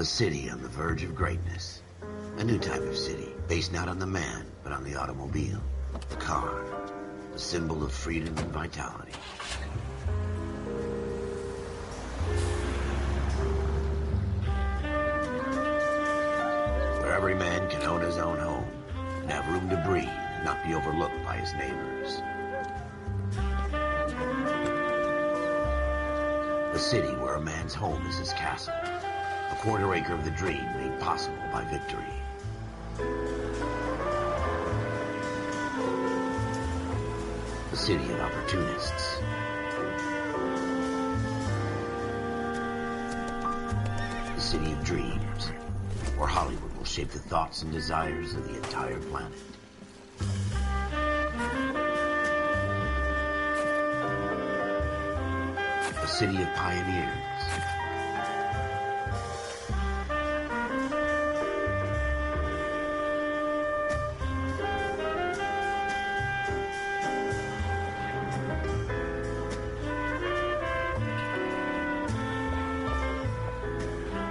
A city on the verge of greatness. A new type of city, based not on the man, but on the automobile. The car. The symbol of freedom and vitality. Where every man can own his own home, and have room to breathe, and not be overlooked by his neighbors. A city where a man's home is his castle. A quarter acre of the dream made possible by victory. A city of opportunists. A city of dreams, where Hollywood will shape the thoughts and desires of the entire planet. A city of pioneers.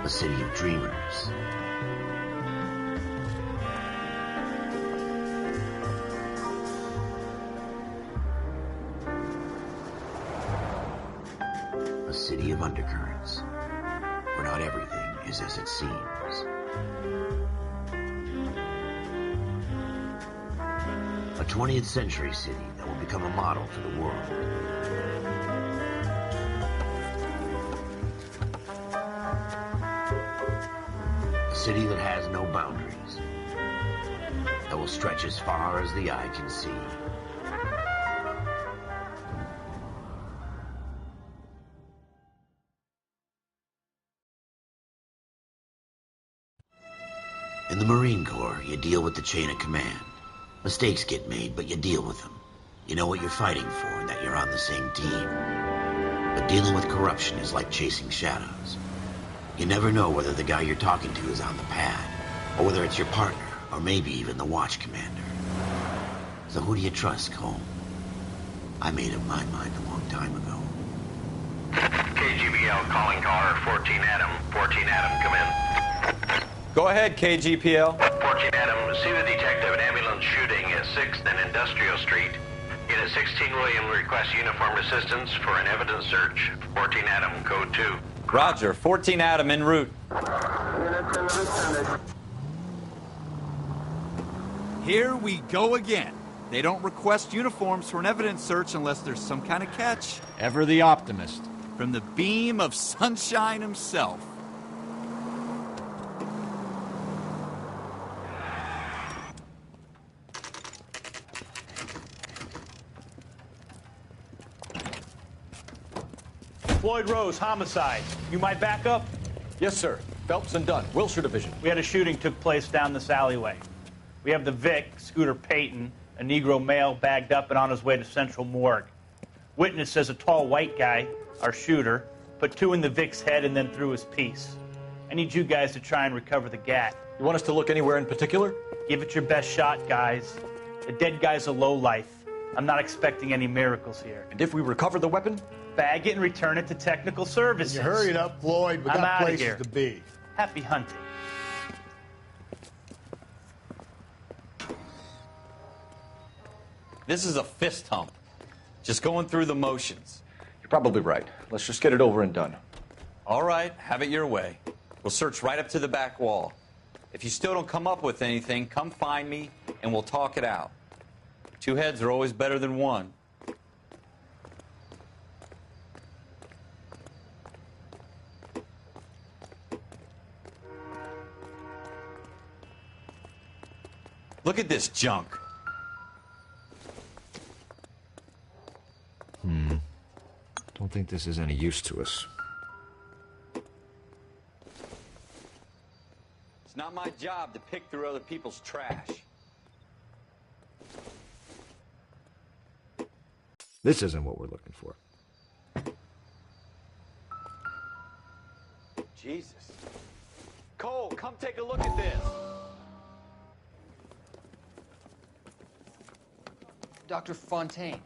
A city of dreamers. A city of undercurrents, where not everything is as it seems. A 20th century city that will become a model for the world. A city that has no boundaries, that will stretch as far as the eye can see. In the Marine Corps, you deal with the chain of command. Mistakes get made, but you deal with them. You know what you're fighting for and that you're on the same team. But dealing with corruption is like chasing shadows. You never know whether the guy you're talking to is on the pad, or whether it's your partner, or maybe even the watch commander. So who do you trust, Cole? I made up my mind a long time ago. KGBL calling caller 14 Adam. 14 Adam, come in. Go ahead, KGPL. 14 Adam, see the detective, an ambulance shooting at 6th and Industrial Street. Unit 16 William requests uniformed assistance for an evidence search. 14 Adam, code 2. Roger, 14 Adam en route. Here we go again. They don't request uniforms for an evidence search unless there's some kind of catch. Ever the optimist. From the beam of sunshine himself. Floyd Rose, homicide. You might back up? Yes, sir. Phelps and Dunn, Wilshire Division. We had a shooting took place down this alleyway. We have the Vic, Scooter Payton, a Negro male bagged up and on his way to Central Morgue. Witness says a tall white guy, our shooter, put 2 in the Vic's head and then threw his piece. I need you guys to try and recover the gat. You want us to look anywhere in particular? Give it your best shot, guys. The dead guy's a lowlife. I'm not expecting any miracles here. And if we recover the weapon? Bag it and return it to technical services. You hurry it up, Floyd. We I'm got outta places here. to be. Happy hunting. This is a fist hump. Just going through the motions. You're probably right. Let's just get it over and done. All right, have it your way. We'll search right up to the back wall. If you still don't come up with anything, come find me and we'll talk it out. 2 heads are always better than 1. Look at this junk. Don't think this is any use to us. It's not my job to pick through other people's trash. This isn't what we're looking for. Jesus. Cole, come take a look at this. Dr. Fontaine,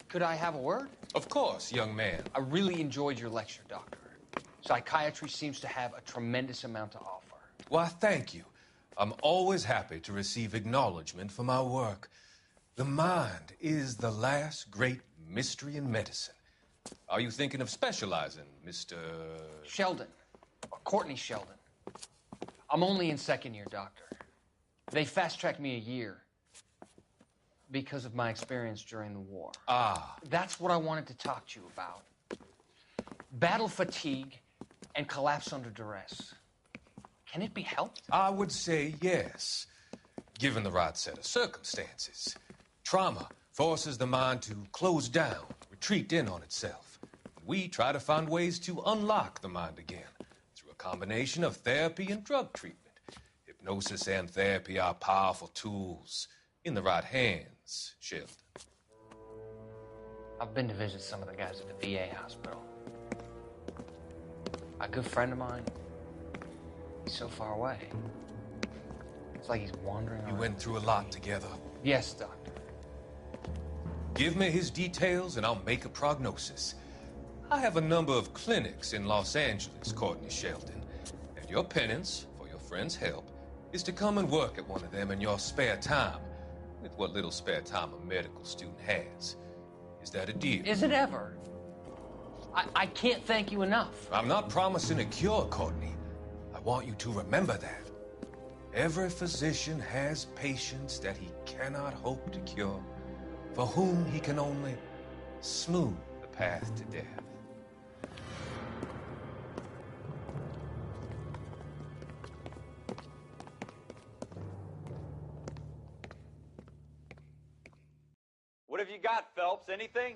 could I have a word? Of course, young man. I really enjoyed your lecture, Doctor. Psychiatry seems to have a tremendous amount to offer. Why, thank you. I'm always happy to receive acknowledgement for my work. The mind is the last great mystery in medicine. Are you thinking of specializing, Mr. Sheldon, or Courtney Sheldon. I'm only in second year, Doctor. They fast-tracked me a year because of my experience during the war. Ah. That's what I wanted to talk to you about. Battle fatigue and collapse under duress. Can it be helped? I would say yes, given the right set of circumstances. Trauma forces the mind to close down, retreat in on itself. We try to find ways to unlock the mind again through a combination of therapy and drug treatment. Hypnosis and therapy are powerful tools in the right hands, Sheldon. I've been to visit some of the guys at the VA hospital. A good friend of mine, he's so far away. It's like he's wandering around. You went through a lot together. Yes, Doctor. Give me his details and I'll make a prognosis. I have a number of clinics in Los Angeles, Courtney Sheldon, and your penance, for your friend's help, is to come and work at one of them in your spare time, with what little spare time a medical student has. Is that a deal? Is it ever? I can't thank you enough. I'm not promising a cure, Courtney. I want you to remember that. Every physician has patients that he cannot hope to cure, for whom he can only smooth the path to death. What have you got, Phelps? Anything?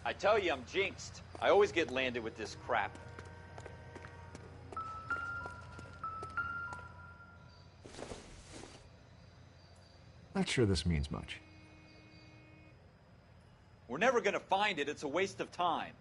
I tell you, I'm jinxed. I always get landed with this crap. Not sure this means much. We're never gonna find it. It's a waste of time.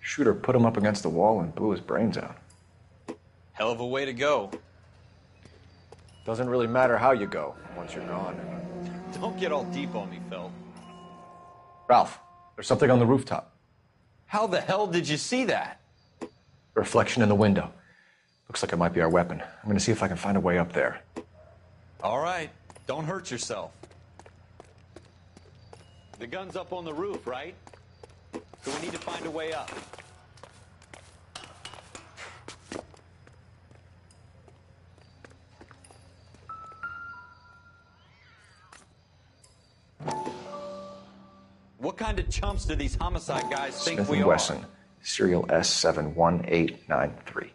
Shooter put him up against the wall and blew his brains out. Hell of a way to go. Doesn't really matter how you go once you're gone. Don't get all deep on me, Phil. Ralph, there's something on the rooftop. How the hell did you see that? A reflection in the window. Looks like it might be our weapon. I'm gonna see if I can find a way up there. All right. Don't hurt yourself. The gun's up on the roof, right? So we need to find a way up. What kind of chumps do these homicide guys think Smith we and are? Wesson, serial S71893.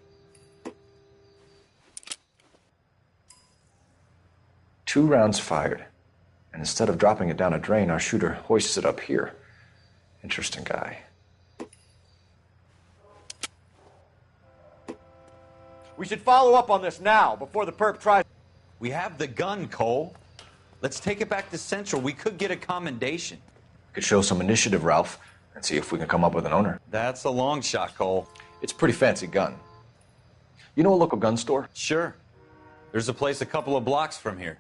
2 rounds fired, and instead of dropping it down a drain, our shooter hoists it up here. Interesting guy. We should follow up on this now, before the perp tries. We have the gun, Cole. Let's take it back to Central. We could get a commendation. Could show some initiative, Ralph, and see if we can come up with an owner. That's a long shot, Cole. It's a pretty fancy gun. You know a local gun store? Sure. There's a place a couple of blocks from here.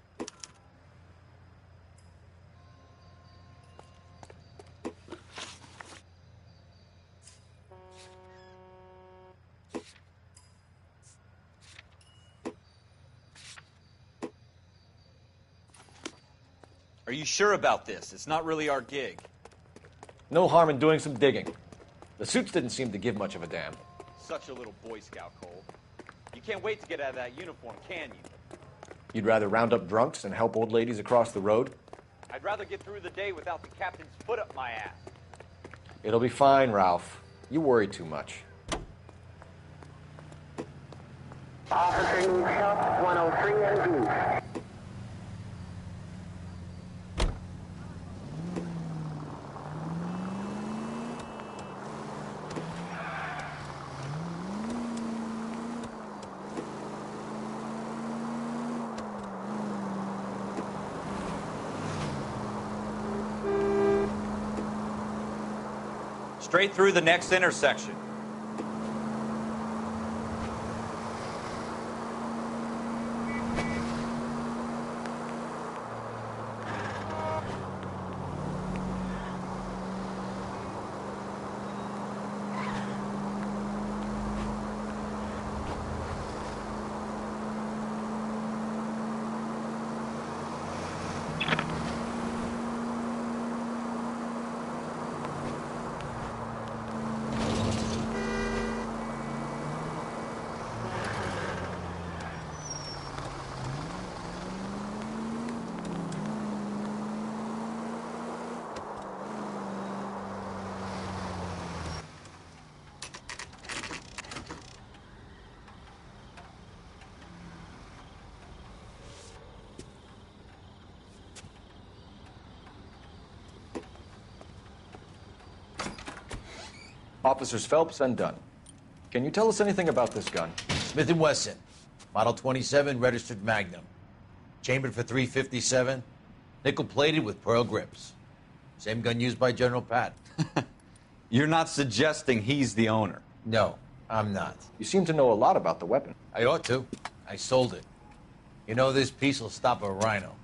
Are you sure about this? It's not really our gig. No harm in doing some digging. The suits didn't seem to give much of a damn. Such a little Boy Scout, Cole. You can't wait to get out of that uniform, can you? You'd rather round up drunks than help old ladies across the road? I'd rather get through the day without the captain's foot up my ass. It'll be fine, Ralph. You worry too much. Officer needs help, 103 and D. Straight through the next intersection. Officers Phelps and Dunn. Can you tell us anything about this gun? Smith & Wesson, Model 27, registered Magnum. Chambered for .357, nickel-plated with pearl grips. Same gun used by General Patton. You're not suggesting he's the owner? No, I'm not. You seem to know a lot about the weapon. I ought to. I sold it. You know, this piece will stop a rhino.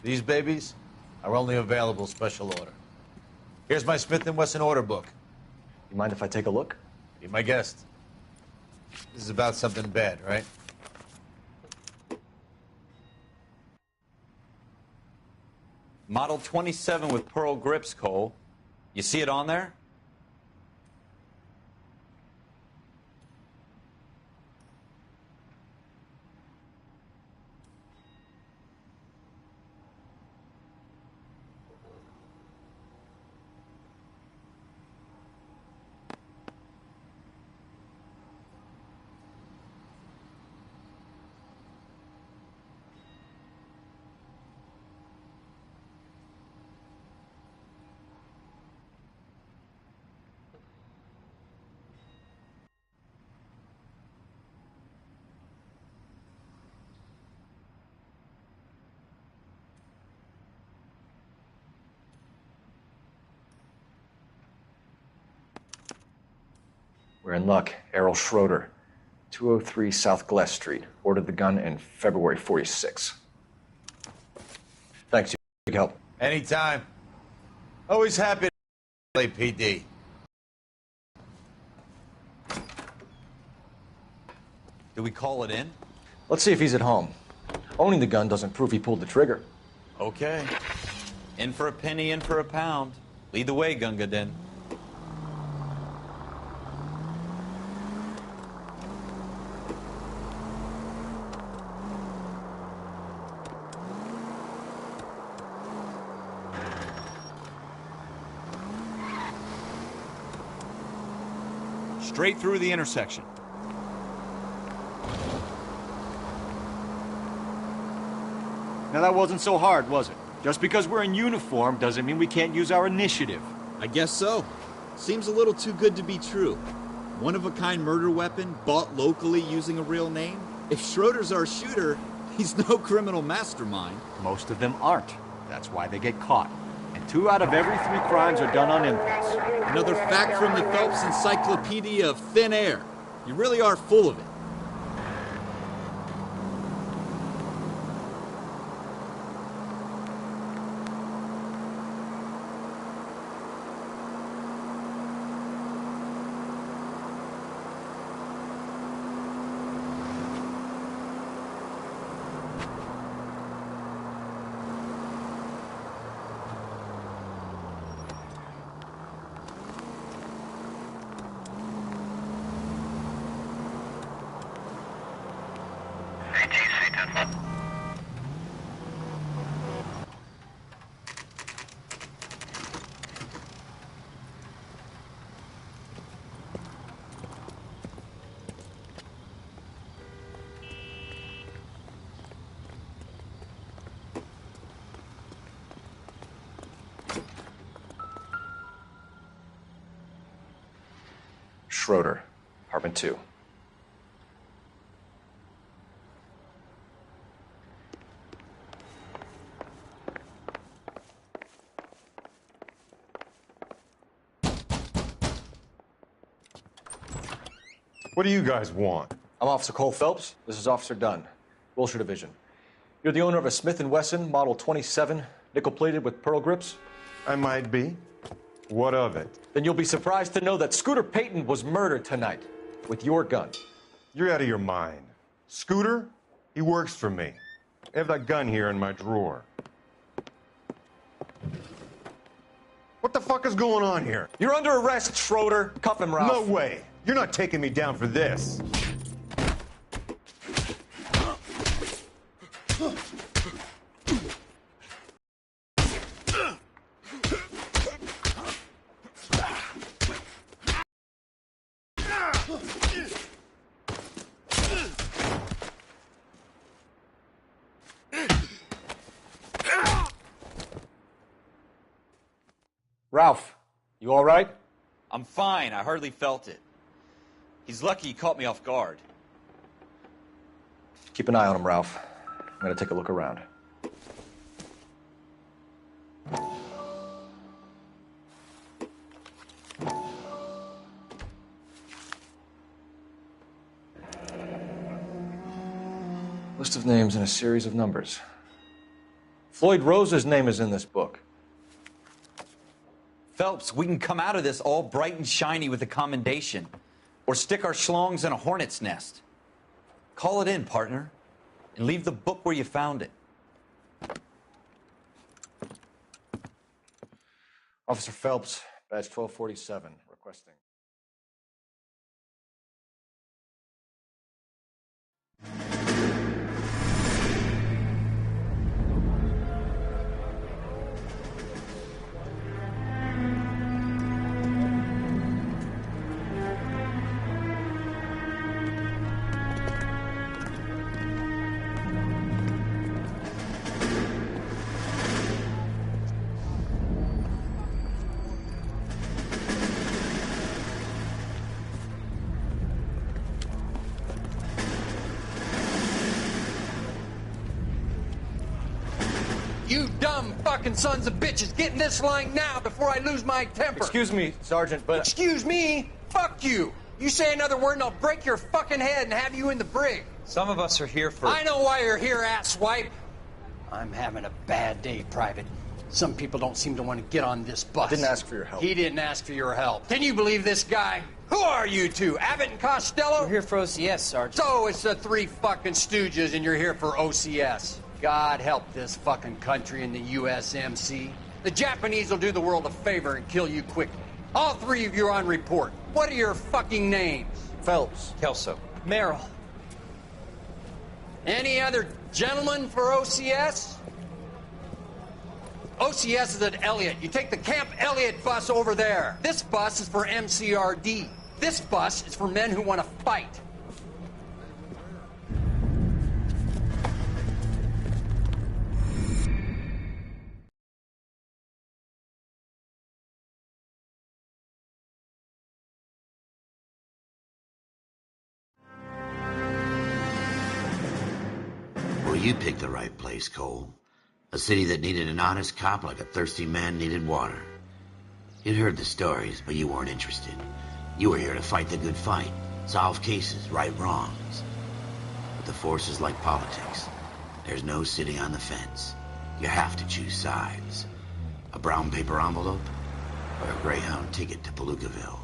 These babies are only available special order. Here's my Smith & Wesson order book. You mind if I take a look? Be my guest. This is about something bad, right? Model 27 with pearl grips, Cole. You see it on there? We're in luck. Errol Schroeder, 203 South Glass Street. Ordered the gun in February '46. Thanks, you big help. Anytime. Always happy to LAPD. Do we call it in? Let's see if he's at home. Owning the gun doesn't prove he pulled the trigger. Okay. In for a penny, in for a pound. Lead the way, Gunga Din. Straight through the intersection. Now that wasn't so hard, was it? Just because we're in uniform doesn't mean we can't use our initiative. I guess so. Seems a little too good to be true. One-of-a-kind murder weapon, bought locally using a real name? If Schroeder's our shooter, he's no criminal mastermind. Most of them aren't. That's why they get caught. And 2 out of every 3 crimes are done on impulse. Another fact from the Phelps Encyclopedia of Thin Air. You really are full of it. Schroeder, apartment 2. What do you guys want? I'm Officer Cole Phelps. This is Officer Dunn, Wilshire Division. You're the owner of a Smith & Wesson Model 27, nickel-plated with pearl grips? I might be. What of it? Then you'll be surprised to know that Scooter Payton was murdered tonight with your gun. You're out of your mind. Scooter? He works for me. I have that gun here in my drawer. What the fuck is going on here? You're under arrest, Schroeder. Cuff him, Ralph. No way. You're not taking me down for this. Ralph, you all right? I'm fine. I hardly felt it. He's lucky he caught me off guard. Keep an eye on him, Ralph. I'm going to take a look around. List of names and a series of numbers. Floyd Rose's name is in this book. Phelps, we can come out of this all bright and shiny with a commendation. Or stick our schlongs in a hornet's nest. Call it in, partner. And leave the book where you found it. Officer Phelps, badge 1247, requesting. You dumb fucking sons of bitches, get in this line now before I lose my temper. Excuse me, Sergeant, but... Excuse me? Fuck you. You say another word and I'll break your fucking head and have you in the brig. Some of us are here for... I know why you're here, asswipe. I'm having a bad day, Private. Some people don't seem to want to get on this bus. Didn't ask for your help. He didn't ask for your help. Can you believe this guy? Who are you two? Abbott and Costello? We're here for OCS, Sergeant. So it's the three fucking stooges and you're here for OCS. God help this fucking country and the USMC. The Japanese will do the world a favor and kill you quickly. All three of you are on report. What are your fucking names? Phelps. Kelso. Merrill. Any other gentlemen for OCS? OCS is at Elliott. You take the Camp Elliott bus over there. This bus is for MCRD. This bus is for men who want to fight. Well, you picked the right place, Cole. A city that needed an honest cop like a thirsty man needed water. You'd heard the stories, but you weren't interested. You were here to fight the good fight, solve cases, right wrongs. But the force is like politics. There's no sitting on the fence. You have to choose sides. A brown paper envelope or a Greyhound ticket to Palookaville.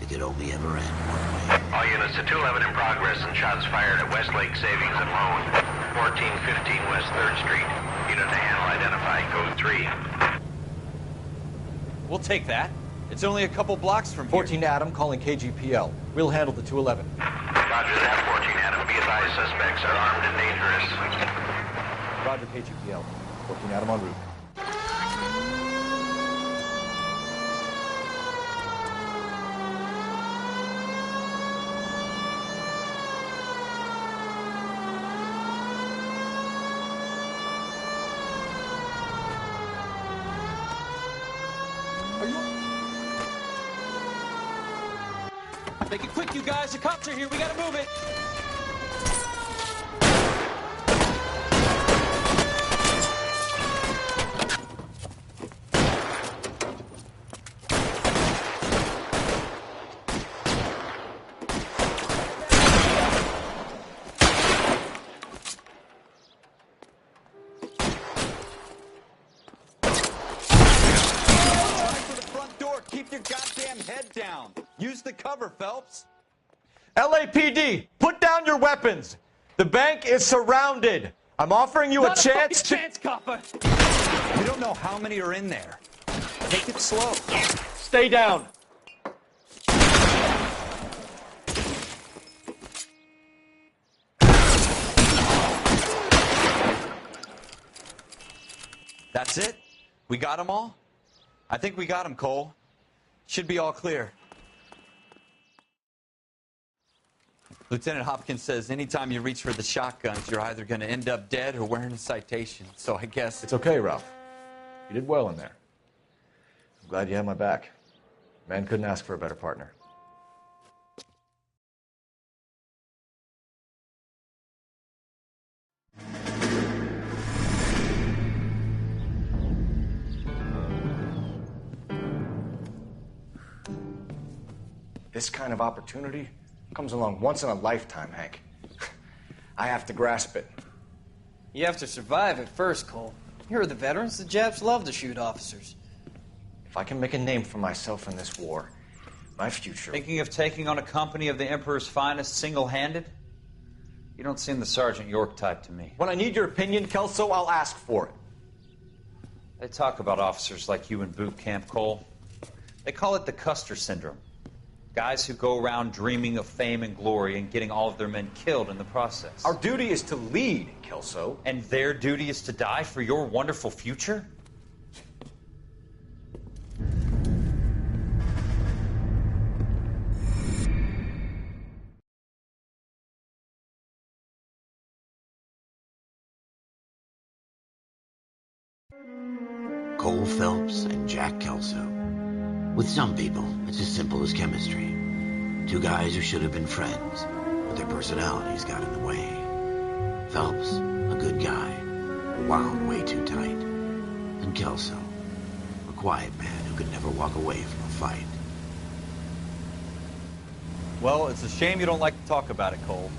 It could only ever end one way. All units to 211 in progress and shots fired at Westlake Savings and Loan, 1415 West 3rd Street. Unit to handle identified, code 3. We'll take that. It's only a couple blocks from here. 14 Adam calling KGPL. We'll handle the 211. Roger that, 14 Adam. Be advised, suspects are armed and dangerous. Roger, KGPL. 14 Adam en route. Make it quick, you guys. The cops are here. We gotta move it. Keep your goddamn head down. Use the cover, Phelps. LAPD, put down your weapons. The bank is surrounded. I'm offering you a chance to... chance, copper. You don't know how many are in there. Take it slow. Stay down. That's it? We got them all? I think we got them, Cole. Should be all clear. Lieutenant Hopkins says anytime you reach for the shotguns, you're either going to end up dead or wearing a citation. So I guess... It's okay, Ralph. You did well in there. I'm glad you had my back. Man couldn't ask for a better partner. This kind of opportunity comes along once in a lifetime, Hank. I have to grasp it. You have to survive it first, Cole. Here are the veterans. The Japs love to shoot officers. If I can make a name for myself in this war, my future... Thinking of taking on a company of the Emperor's finest single-handed? You don't seem the Sergeant York type to me. When I need your opinion, Kelso, I'll ask for it. They talk about officers like you in boot camp, Cole. They call it the Custer Syndrome. Guys who go around dreaming of fame and glory and getting all of their men killed in the process. Our duty is to lead, Kelso. And their duty is to die for your wonderful future? Cole Phelps and Jack Kelso. With some people, it's as simple as chemistry. Two guys who should have been friends, but their personalities got in the way. Phelps, a good guy, wound way too tight. And Kelso, a quiet man who could never walk away from a fight. Well, it's a shame you don't like to talk about it, Cole.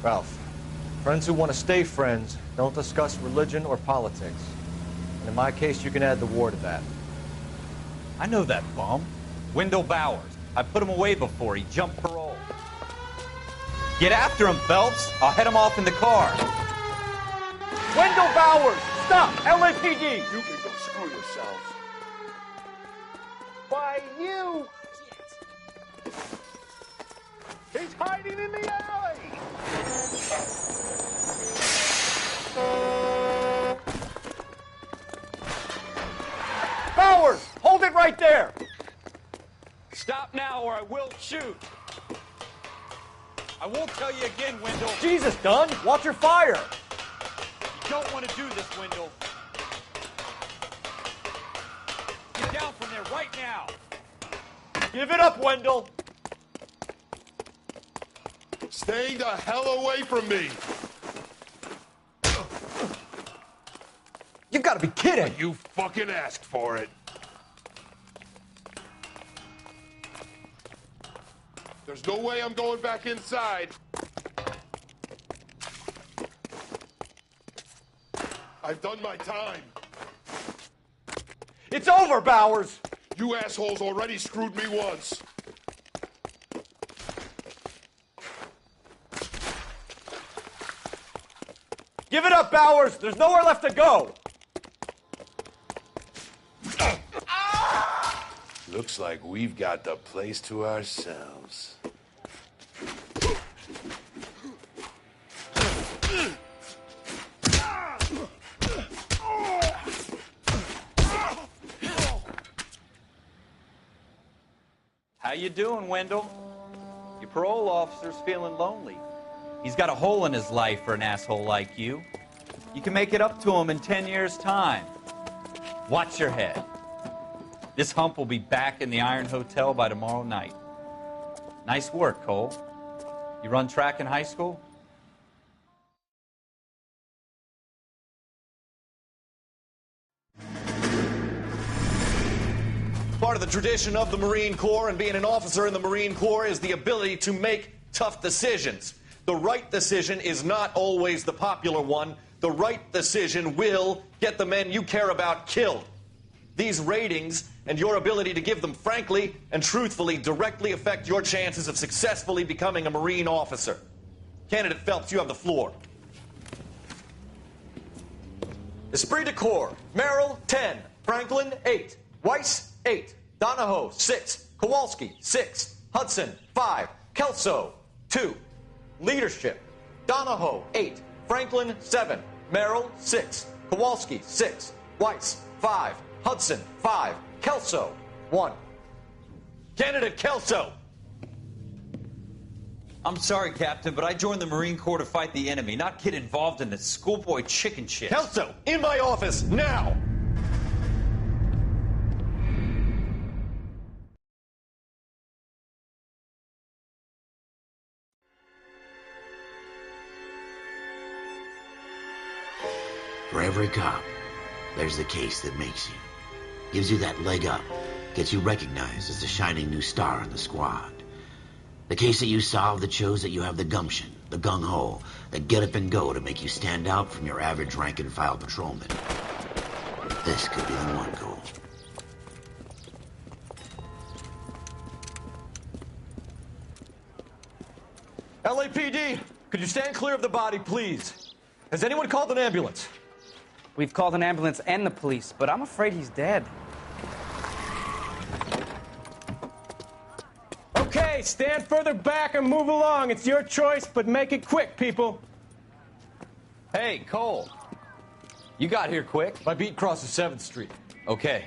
Ralph, friends who want to stay friends don't discuss religion or politics. And in my case, you can add the war to that. I know that bum. Wendell Bowers. I put him away before. He jumped parole. Get after him, Phelps. I'll head him off in the car. Wendell Bowers! Stop! LAPD! You can go screw yourselves. Why, you! He's hiding in the alley! Bowers! Hold it right there! Stop now or I will shoot. I won't tell you again, Wendell. Jesus, Dunn! Watch your fire! You don't want to do this, Wendell. Get down from there right now. Give it up, Wendell! Stay the hell away from me! You gotta be kidding! You fucking asked for it. There's no way I'm going back inside. I've done my time. It's over, Bowers! You assholes already screwed me once. Give it up, Bowers! There's nowhere left to go! Looks like we've got the place to ourselves. How you doing, Wendell? Your parole officer's feeling lonely. He's got a hole in his life for an asshole like you. You can make it up to him in 10 years' time. Watch your head. This hump will be back in the Iron Hotel by tomorrow night. Nice work, Cole. You run track in high school? Part of the tradition of the Marine Corps and being an officer in the Marine Corps is the ability to make tough decisions. The right decision is not always the popular one. The right decision will get the men you care about killed. These ratings and your ability to give them frankly and truthfully directly affect your chances of successfully becoming a Marine officer. Candidate Phelps, you have the floor. Esprit de Corps, Merrill, 10. Franklin, 8. Weiss, 8. Donahoe, 6. Kowalski, 6. Hudson, 5. Kelso, 2. Leadership, Donahoe, 8. Franklin, 7. Merrill, 6. Kowalski, 6. Weiss, 5. Hudson, 5. Kelso, 1. Candidate Kelso! I'm sorry, Captain, but I joined the Marine Corps to fight the enemy, not get involved in this schoolboy chicken shit. Kelso, in my office, now! For every cop, there's the case that makes you. Gives you that leg up. Gets you recognized as the shining new star in the squad. The case that you solve that shows that you have the gumption, the gung-ho, the get up and go to make you stand out from your average rank-and-file patrolman. This could be the one goal. LAPD, could you stand clear of the body, please? Has anyone called an ambulance? We've called an ambulance and the police, but I'm afraid he's dead. Okay, stand further back and move along. It's your choice, but make it quick, people. Hey, Cole. You got here quick. My beat crosses 7th Street. Okay.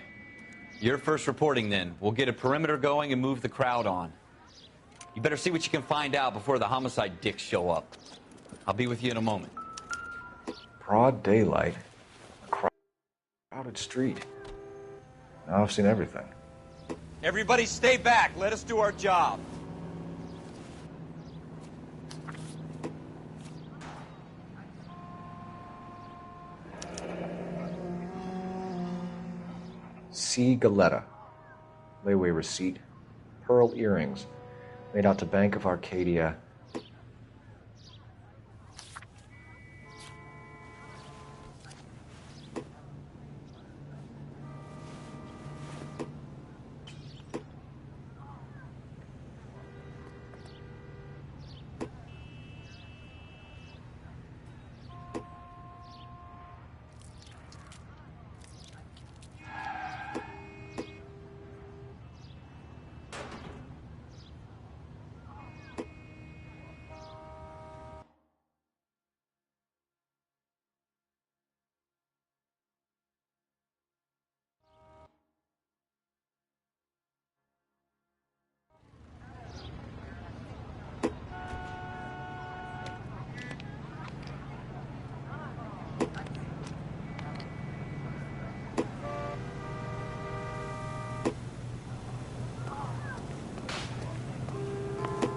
You're first reporting then. We'll get a perimeter going and move the crowd on. You better see what you can find out before the homicide dicks show up. I'll be with you in a moment. Broad daylight. A crowded street. Now I've seen everything. Everybody stay back. Let us do our job. C. Galetta. Layaway receipt. Pearl earrings. Made out to Bank of Arcadia.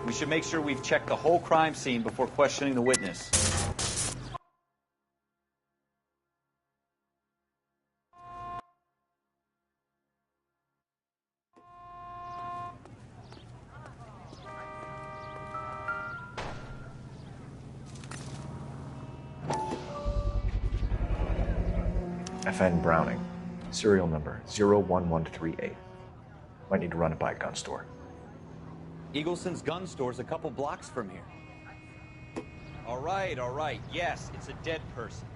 We should make sure we've checked the whole crime scene before questioning the witness. FN Browning. Serial number 01138. Might need to run it by a gun store. Eagleson's gun store's a couple blocks from here. All right. Yes, it's a dead person.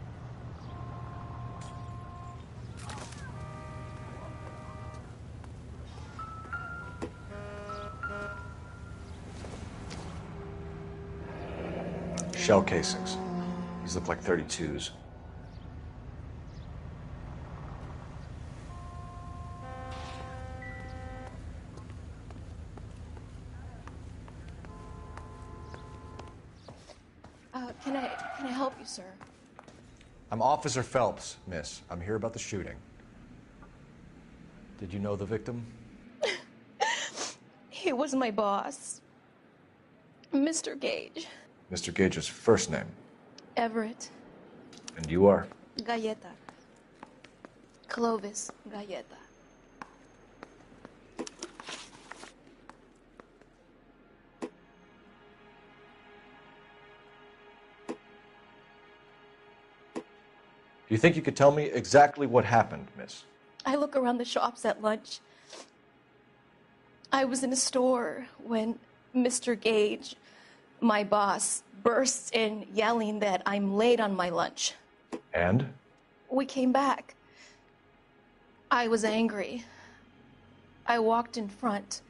Shell casings. These look like 32s. Can I help you, sir? I'm Officer Phelps, miss. I'm here about the shooting. Did you know the victim? He was my boss, Mr. Gage. Mr. Gage's first name. Everett. And you are? Galleta. Clovis Galleta. Do you think you could tell me exactly what happened, miss? I look around the shops at lunch. I was in a store when Mr. Gage, my boss, bursts in yelling that I'm late on my lunch. And? We came back. I was angry. I walked in front.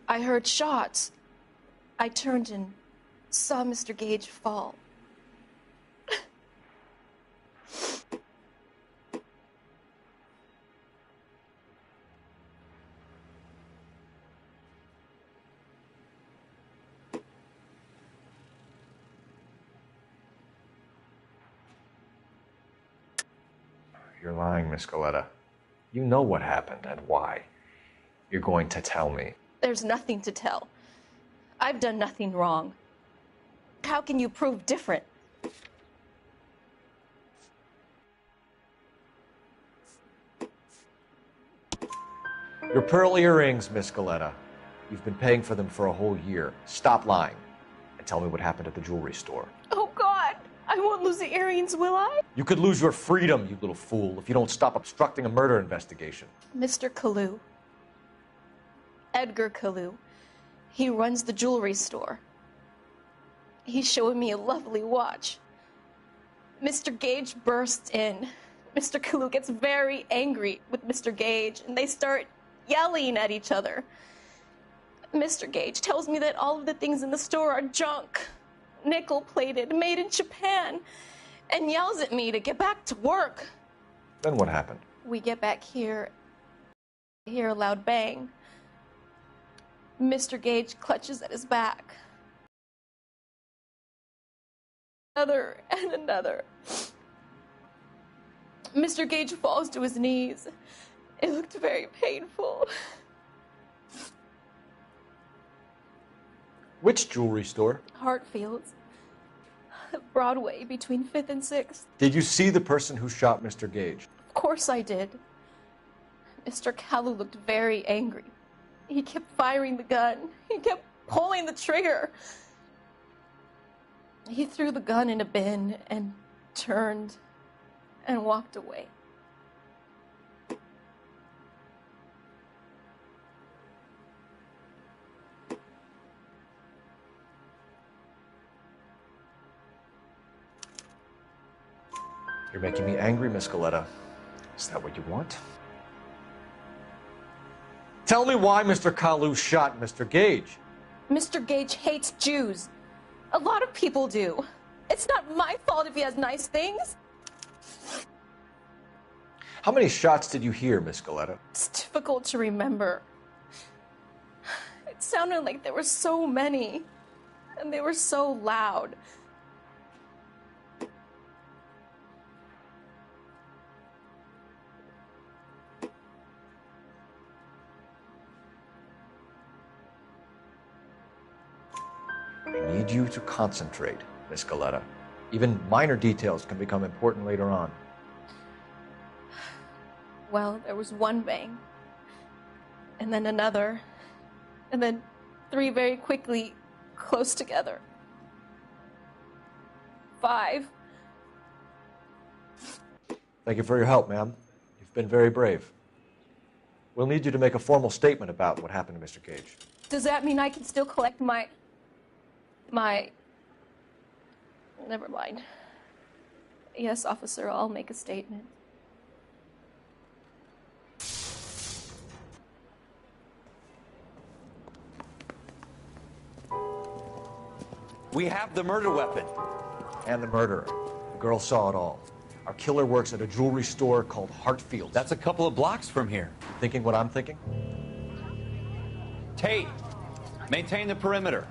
I heard shots. I turned and saw Mr. Gage fall. You're lying, Miss Galetta. You know what happened and why. You're going to tell me. There's nothing to tell. I've done nothing wrong. How can you prove different? Your pearl earrings, Miss Galetta. You've been paying for them for a whole year. Stop lying and tell me what happened at the jewelry store. Oh, God! I won't lose the earrings, will I? You could lose your freedom, you little fool, if you don't stop obstructing a murder investigation. Mr. Kalu. Edgar Kalu. He runs the jewelry store. He's showing me a lovely watch. Mr. Gage bursts in. Mr. Kalu gets very angry with Mr. Gage, and they start yelling at each other. Mr. Gage tells me that all of the things in the store are junk, nickel-plated, made in Japan, and yells at me to get back to work. Then what happened? We get back here, I hear a loud bang. Mr. Gage clutches at his back. Another and another. Mr. Gage falls to his knees. It looked very painful. Which jewelry store? Hartfield's. Broadway, between 5th and 6th. Did you see the person who shot Mr. Gage? Of course I did. Mr. Kalu looked very angry. He kept firing the gun. He kept pulling the trigger. He threw the gun in a bin and turned and walked away. You're making me angry, Miss Galetta. Is that what you want? Tell me why Mr. Kalu shot Mr. Gage. Mr. Gage hates Jews. A lot of people do. It's not my fault if he has nice things. How many shots did you hear, Miss Galetta? It's difficult to remember. It sounded like there were so many, and they were so loud. I need you to concentrate, Miss Galetta. Even minor details can become important later on. Well, there was one bang, and then another, and then 3 very quickly, close together. 5. Thank you for your help, ma'am. You've been very brave. We'll need you to make a formal statement about what happened to Mr. Gage. Does that mean I can still collect my... Never mind. Yes, officer, I'll make a statement. We have the murder weapon. And the murderer. The girl saw it all. Our killer works at a jewelry store called Hartfield's. That's a couple of blocks from here. You thinking what I'm thinking? Tate, maintain the perimeter.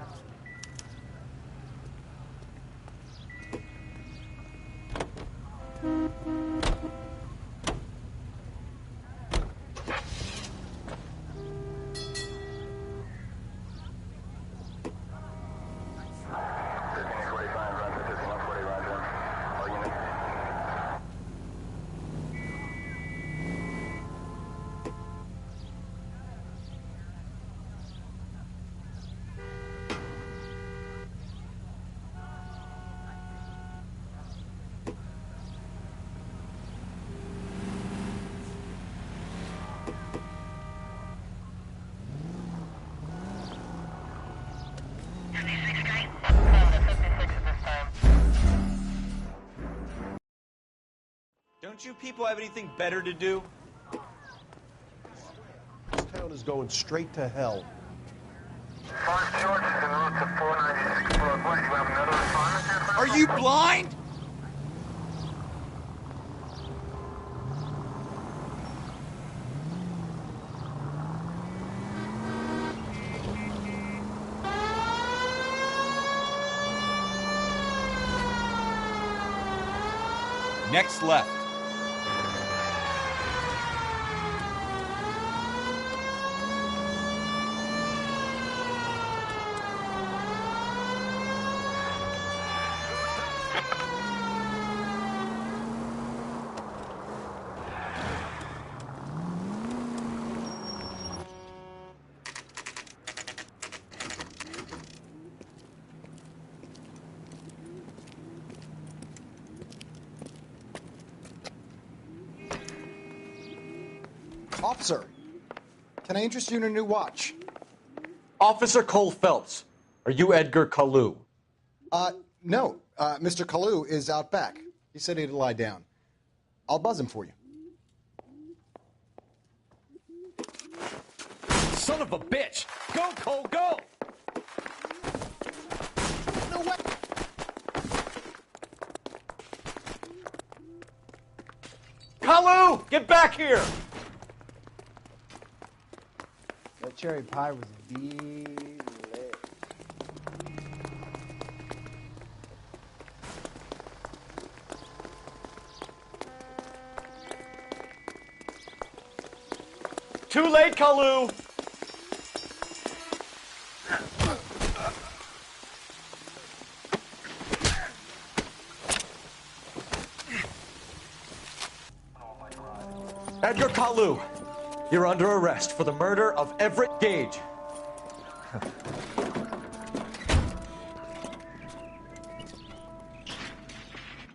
Don't you people have anything better to do? This town is going straight to hell. Are you blind? Next left. Officer, can I interest you in a new watch? Officer Cole Phelps, are you Edgar Kalu? No. Mr. Kalu is out back. He said he'd lie down. I'll buzz him for you. Son of a bitch! Go, Cole, go! No way! Kalu, get back here! That cherry pie was deep. Too late, Kalu! Edgar Kalu, you're under arrest for the murder of Everett Gage.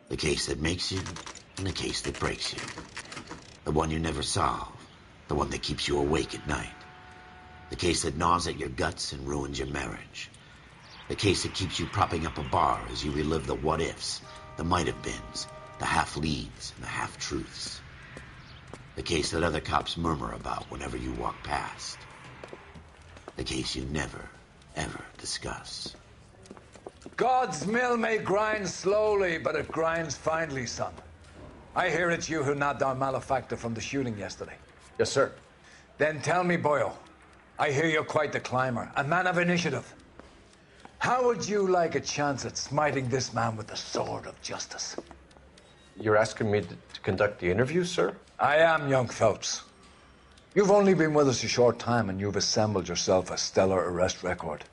The case that makes you and the case that breaks you. The one you never solve. The one that keeps you awake at night. The case that gnaws at your guts and ruins your marriage. The case that keeps you propping up a bar as you relive the what-ifs, the might-have-beens, the half-leads, and the half-truths. The case that other cops murmur about whenever you walk past. The case you never, ever discuss. God's mill may grind slowly, but it grinds finely, son. I hear it's you who nabbed our malefactor from the shooting yesterday. Yes, sir. Then tell me, boyo, I hear you're quite the climber, a man of initiative. How would you like a chance at smiting this man with the sword of justice? You're asking me to conduct the interview, sir? I am, young Phelps. You've only been with us a short time and you've assembled yourself a stellar arrest record.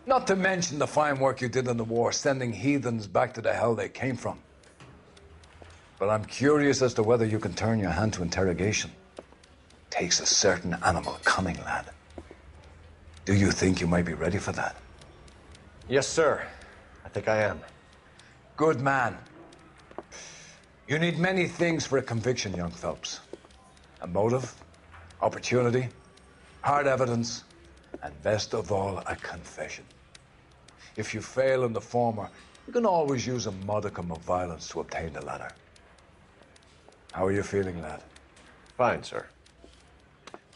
Not to mention the fine work you did in the war, sending heathens back to the hell they came from. But I'm curious as to whether you can turn your hand to interrogation. Takes a certain animal cunning, lad. Do you think you might be ready for that? Yes, sir. I think I am. Good man. You need many things for a conviction, young Phelps. A motive, opportunity, hard evidence, and best of all, a confession. If you fail in the former, you can always use a modicum of violence to obtain the latter. How are you feeling, lad? Fine, sir.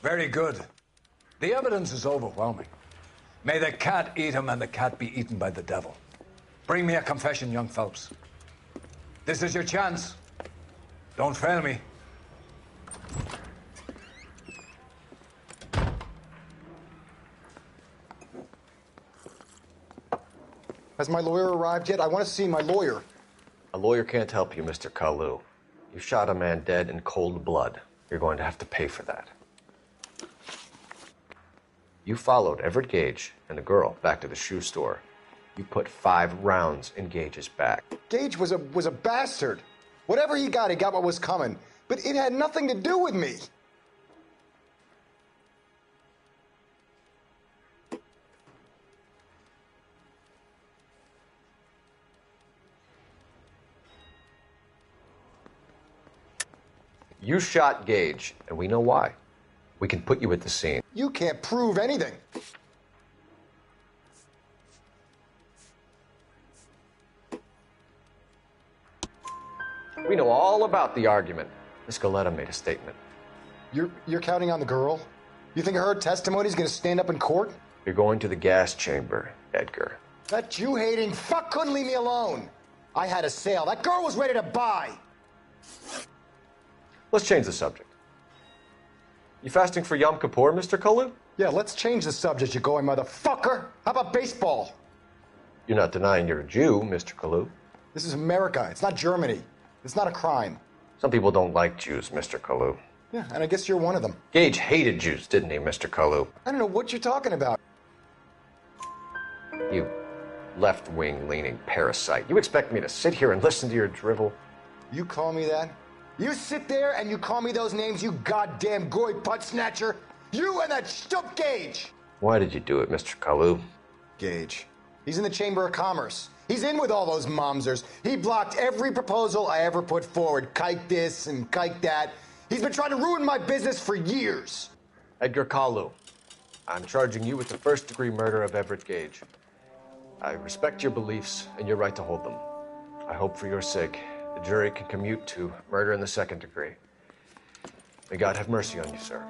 Very good. The evidence is overwhelming. May the cat eat him and the cat be eaten by the devil. Bring me a confession, young Phelps. This is your chance. Don't fail me. Has my lawyer arrived yet? I want to see my lawyer. A lawyer can't help you, Mr. Kalu. You shot a man dead in cold blood. You're going to have to pay for that. You followed Everett Gage and the girl back to the shoe store. You put 5 rounds in Gage's back. Gage was a bastard. Whatever he got what was coming. But it had nothing to do with me. You shot Gage, and we know why. We can put you at the scene. You can't prove anything. We know all about the argument. Miss Goleta made a statement. You're counting on the girl? You think her testimony's gonna stand up in court? You're going to the gas chamber, Edgar. That Jew-hating fuck couldn't leave me alone. I had a sale. That girl was ready to buy. Let's change the subject. You fasting for Yom Kippur, Mr. Kalu? Yeah, let's change the subject, you going motherfucker. How about baseball? You're not denying you're a Jew, Mr. Kalu. This is America. It's not Germany. It's not a crime. Some people don't like Jews, Mr. Kalu. Yeah, and I guess you're one of them. Gage hated Jews, didn't he, Mr. Kalu? I don't know what you're talking about. You left-wing leaning parasite. You expect me to sit here and listen to your drivel? You call me that? You sit there and you call me those names, you goddamn goy putt snatcher. You and that stump Gage. Why did you do it, Mr. Kalu? Gage. He's in the Chamber of Commerce. He's in with all those momsers. He blocked every proposal I ever put forward. Kike this and kike that. He's been trying to ruin my business for years. Edgar Kalu, I'm charging you with the first-degree murder of Everett Gage. I respect your beliefs and your right to hold them. I hope for your sake the jury can commute to murder in the second degree. May God have mercy on you, sir.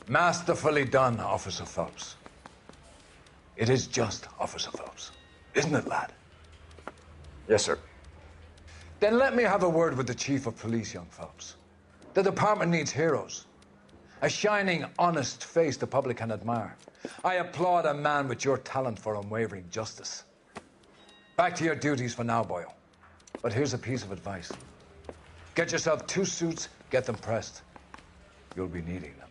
Masterfully done, Officer Phelps. It is just, Officer Phelps. Isn't it, lad? Yes, sir. Then let me have a word with the Chief of Police, young Phelps. The department needs heroes. A shining, honest face the public can admire. I applaud a man with your talent for unwavering justice. Back to your duties for now, boyo. But here's a piece of advice. Get yourself 2 suits, get them pressed. You'll be needing them.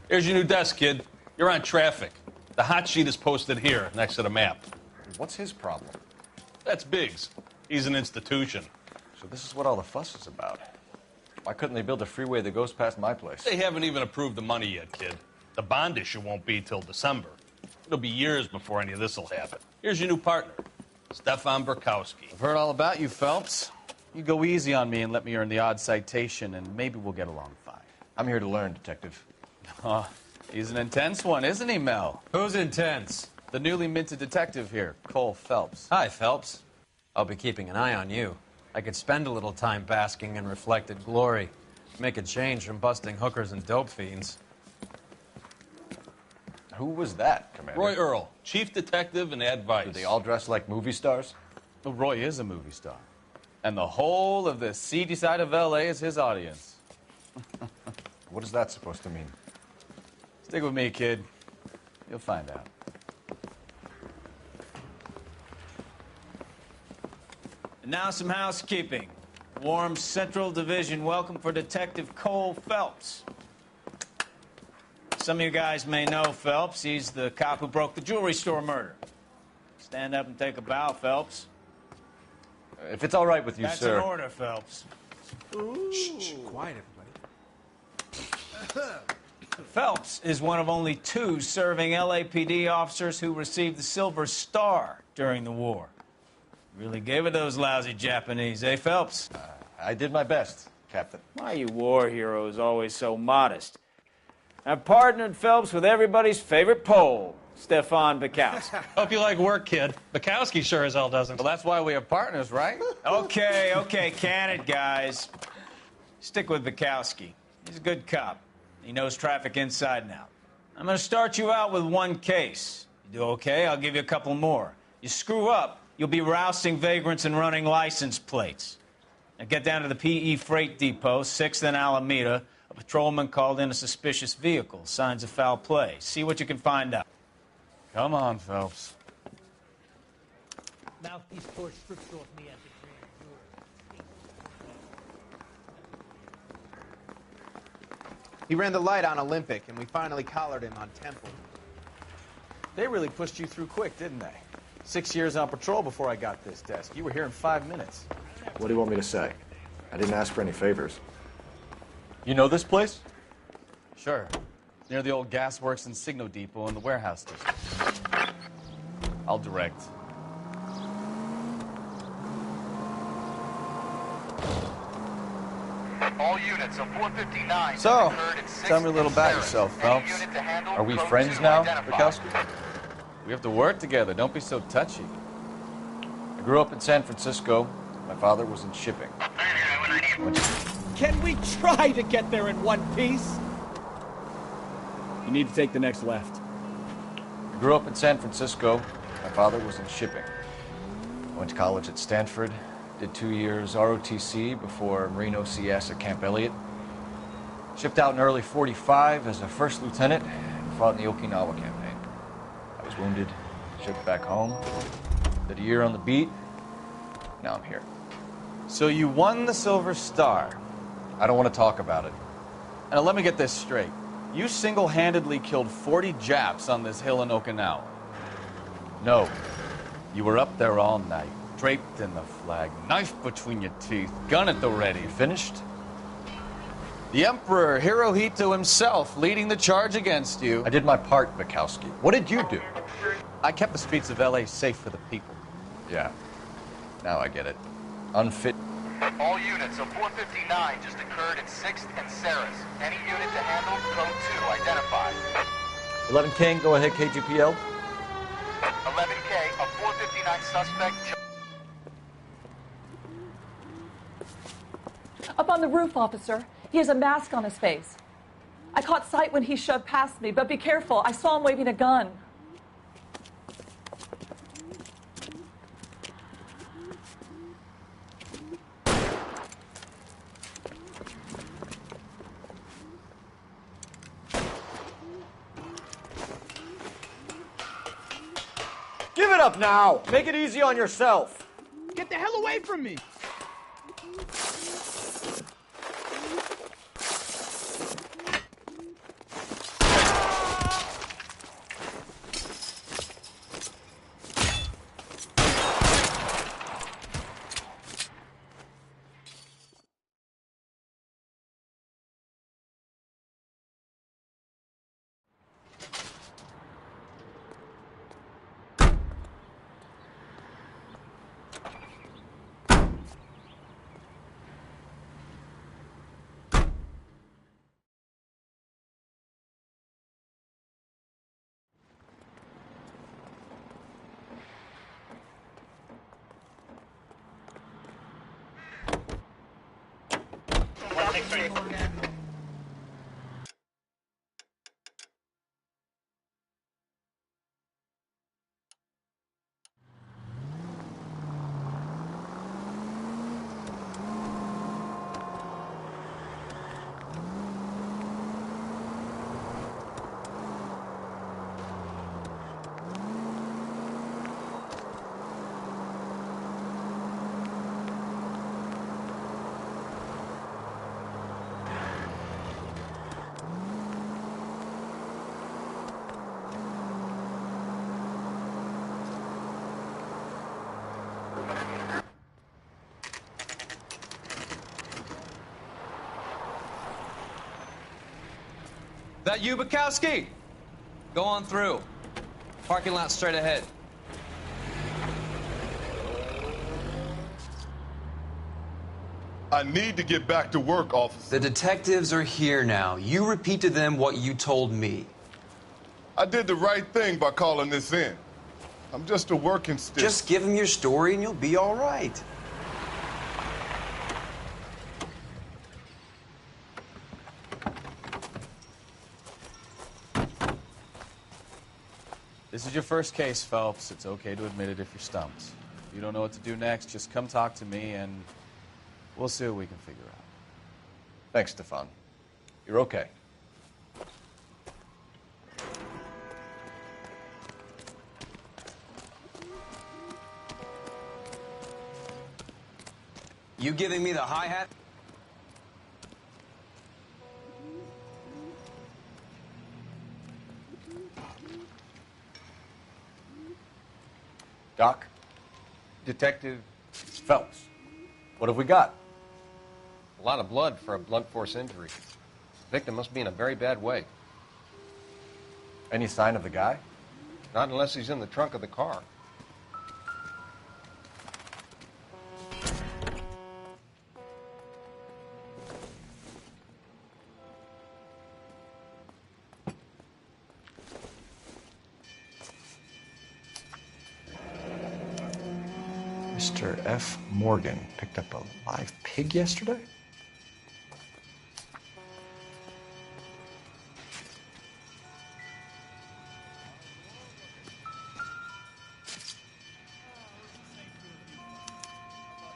Here's your new desk, kid. You're on traffic. The hot sheet is posted here, next to the map. What's his problem? That's Biggs. He's an institution. So this is what all the fuss is about. Why couldn't they build a freeway that goes past my place? They haven't even approved the money yet, kid. The bond issue won't be till December. It'll be years before any of this will happen. Here's your new partner, Stefan Burkowski. I've heard all about you, Phelps. You go easy on me and let me earn the odd citation, and maybe we'll get along fine. I'm here to learn, Detective. Oh, he's an intense one, isn't he, Mel? Who's intense? The newly minted detective here, Cole Phelps. Hi, Phelps. I'll be keeping an eye on you. I could spend a little time basking in reflected glory. Make a change from busting hookers and dope fiends. Who was that, Commander? Roy Earl, chief detective and advice. Do they all dress like movie stars? Well, Roy is a movie star. And the whole of the seedy side of L.A. is his audience. What is that supposed to mean? Stick with me, kid. You'll find out. And now some housekeeping. Warm Central Division welcome for Detective Cole Phelps. Some of you guys may know Phelps. He's the cop who broke the jewelry store murder. Stand up and take a bow, Phelps. If it's all right with you, That's sir. an order, Phelps. Shh, quiet, everybody. Phelps is one of only 2 serving LAPD officers who received the Silver Star during the war. Really gave it those lousy Japanese, eh, Phelps? I did my best, Captain. Why you war heroes always so modest? I've partnered Phelps with everybody's favorite Pole, Stefan Bukowski. Hope you like work, kid. Bukowski sure as hell doesn't. Well, that's why we have partners, right? Okay, can it, guys. Stick with Bukowski. He's a good cop. He knows traffic inside and out. I'm going to start you out with 1 case. You do okay, I'll give you a couple more. You screw up, you'll be rousting vagrants and running license plates. Now get down to the PE Freight Depot, 6th and Alameda. A patrolman called in a suspicious vehicle. Signs of foul play. See what you can find out. Come on, Phelps. Mouthpiece pour strips off me at the grand jury. He ran the light on Olympic, and we finally collared him on Temple. They really pushed you through quick, didn't they? 6 years on patrol before I got this desk. You were here in 5 minutes. What do you want me to say? I didn't ask for any favors. You know this place? Sure. Near the old gas works and Signo Depot in the warehouse district. I'll direct. All units of 459. So, tell me a little about yourself, Phelps. Are we friends now, Bukowski? We have to work together. Don't be so touchy. I grew up in San Francisco. My father was in shipping. Can we try to get there in one piece? You need to take the next left. I grew up in San Francisco. My father was in shipping. I went to college at Stanford, did 2 years ROTC before Marine OCS at Camp Elliott. Shipped out in early '45 as a first lieutenant and fought in the Okinawa campaign. I was wounded, shipped back home, did a year on the beat. Now I'm here. So you won the Silver Star. I don't want to talk about it. Now let me get this straight. You single-handedly killed 40 Japs on this hill in Okinawa. No. You were up there all night, draped in the flag, knife between your teeth, gun at the ready. Finished? The Emperor Hirohito himself leading the charge against you. I did my part, Bukowski. What did you do? I kept the streets of L.A. safe for the people. Yeah. Now I get it. Unfit. All units of 459 just occurred at 6th and Saris. Any unit to handle, code 2 identified. 11 King, go ahead, KGPL. 11K, a 459 suspect. Up on the roof, officer. He has a mask on his face. I caught sight when he shoved past me, but be careful. I saw him waving a gun. Give it up now! Make it easy on yourself! Get the hell away from me! That you, Bukowski? Go on through. Parking lot straight ahead. I need to get back to work, officer. The detectives are here now. You repeat to them what you told me. I did the right thing by calling this in. I'm just a working stick. Just give them your story and you'll be all right. This is your first case, Phelps. It's okay to admit it if you're stumped. If you don't know what to do next, just come talk to me and we'll see what we can figure out. Thanks, Stefan. You're okay. You giving me the hi-hat? Doc? Detective Phelps. What have we got? a lot of blood for a blunt force injury. The victim must be in a very bad way. Any sign of the guy? Not unless he's in the trunk of the car. Mr. F. Morgan picked up a live pig yesterday?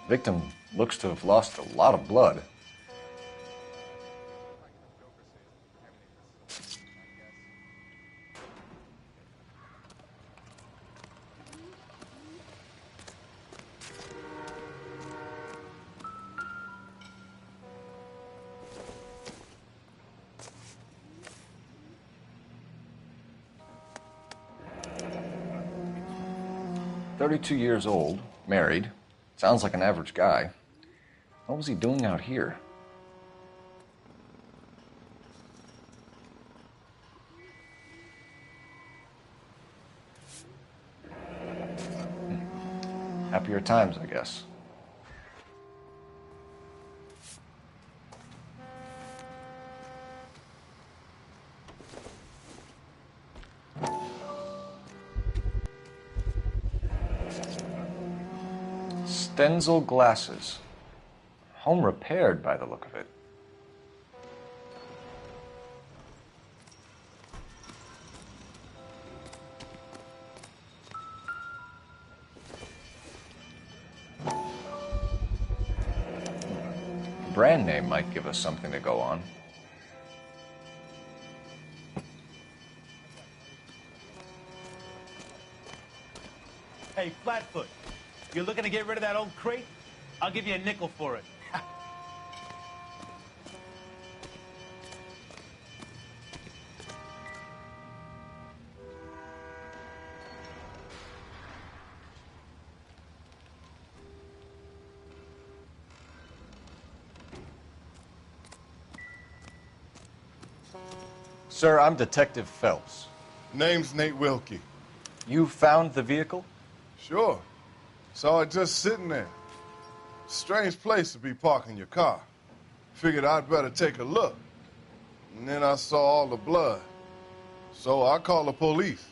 Victim looks to have lost a lot of blood. "32 years old, married. Sounds like an average guy. What was he doing out here?" Happier times, I guess. Stenzel glasses. Home repaired by the look of it. Brand name might give us something to go on. Hey, Flatfoot, you're looking to get rid of that old crate? I'll give you a nickel for it. Sir, I'm Detective Phelps. Name's Nate Wilkie. You found the vehicle? Sure. Saw it just sitting there. Strange place to be parking your car. Figured I'd better take a look. And then I saw all the blood. So I called the police.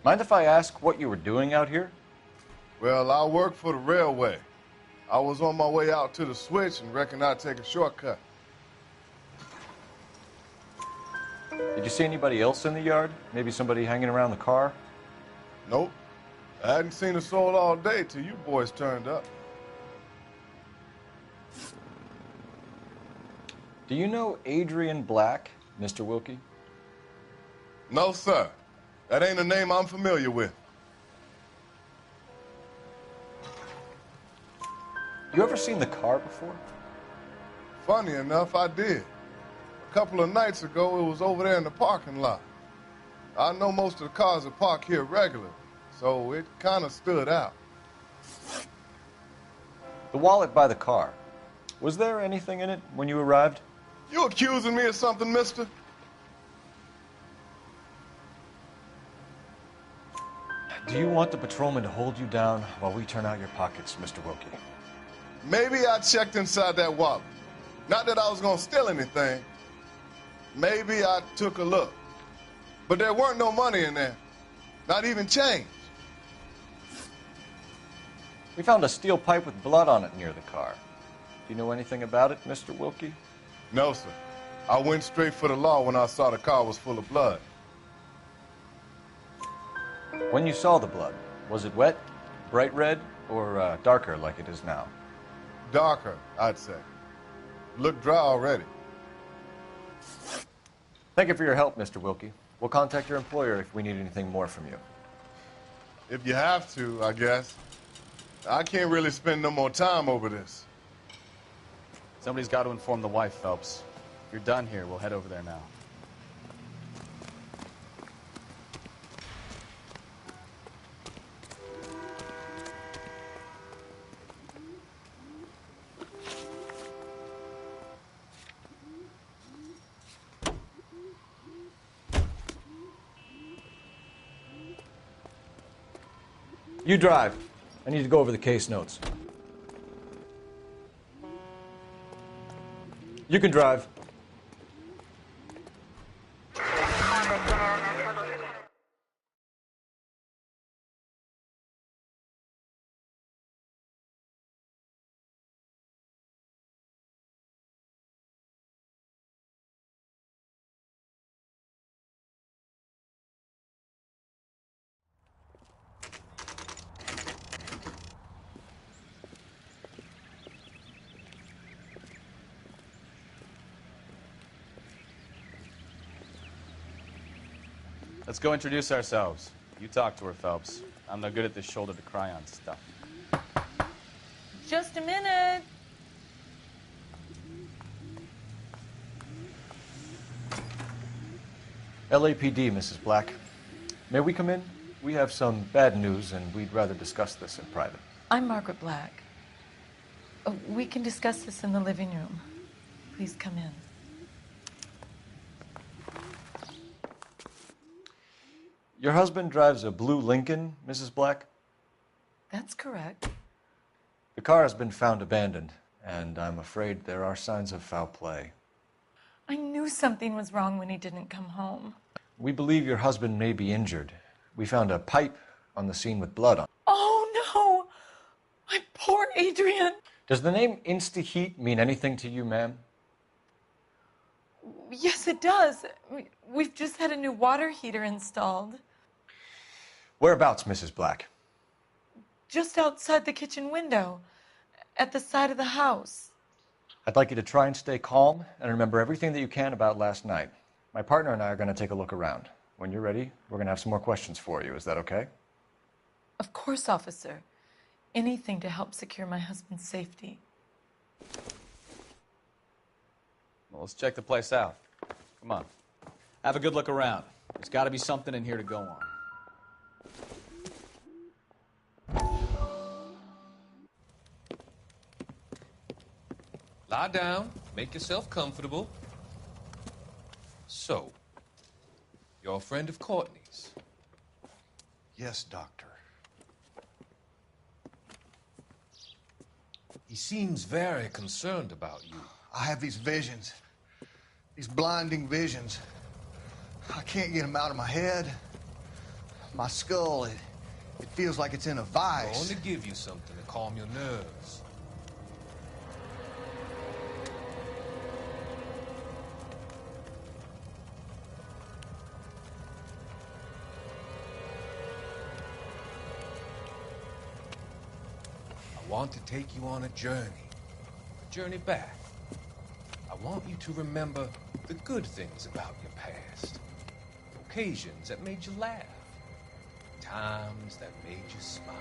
Mind if I ask what you were doing out here? Well, I work for the railway. I was on my way out to the switch and reckoned I'd take a shortcut. Did you see anybody else in the yard? Maybe somebody hanging around the car? Nope. I hadn't seen a soul all day till you boys turned up. Do you know Adrian Black, Mr. Wilkie? No, sir. That ain't a name I'm familiar with. You ever seen the car before? Funny enough, I did. A couple of nights ago, it was over there in the parking lot. I know most of the cars are parked here regularly, so it kind of stood out. The wallet by the car. Was there anything in it when you arrived? You accusing me of something, mister? Do you want the patrolman to hold you down while we turn out your pockets, Mr. Wilkie? Maybe I checked inside that wallet. Not that I was gonna steal anything. Maybe I took a look. But there weren't no money in there. Not even change. We found a steel pipe with blood on it near the car. Do you know anything about it, Mr. Wilkie? No, sir. I went straight for the law when I saw the car was full of blood. When you saw the blood, was it wet, bright red, or darker like it is now? Darker, I'd say. Looked dry already. Thank you for your help, Mr. Wilkie. We'll contact your employer if we need anything more from you. If you have to, I guess. I can't really spend no more time over this. Somebody's got to inform the wife, Phelps. If you're done here, we'll head over there now. You drive. I need to go over the case notes. You can drive. Let's go introduce ourselves. You talk to her, Phelps. I'm no good at this shoulder to cry on stuff. Just a minute. LAPD, Mrs. Black. May we come in? We have some bad news, and we'd rather discuss this in private. I'm Margaret Black. We can discuss this in the living room. Please come in. Your husband drives a blue Lincoln, Mrs. Black? That's correct. The car has been found abandoned, and I'm afraid there are signs of foul play. I knew something was wrong when he didn't come home. We believe your husband may be injured. We found a pipe on the scene with blood on it. Oh, no! My poor Adrian! Does the name Insta-Heat mean anything to you, ma'am? Yes, it does. We've just had a new water heater installed. Whereabouts, Mrs. Black? Just outside the kitchen window, at the side of the house. I'd like you to try and stay calm and remember everything that you can about last night. My partner and I are going to take a look around. When you're ready, we're going to have some more questions for you. Is that okay? Of course, officer. Anything to help secure my husband's safety. Well, let's check the place out. Come on. Have a good look around. There's got to be something in here to go on. Lie down. Make yourself comfortable. So, you're a friend of Courtney's? Yes, Doctor. He seems very concerned about you. I have these visions. These blinding visions. I can't get them out of my head. My skull, it feels like it's in a vice. I want to give you something to calm your nerves. I want to take you on a journey back. I want you to remember the good things about your past, occasions that made you laugh, times that made you smile.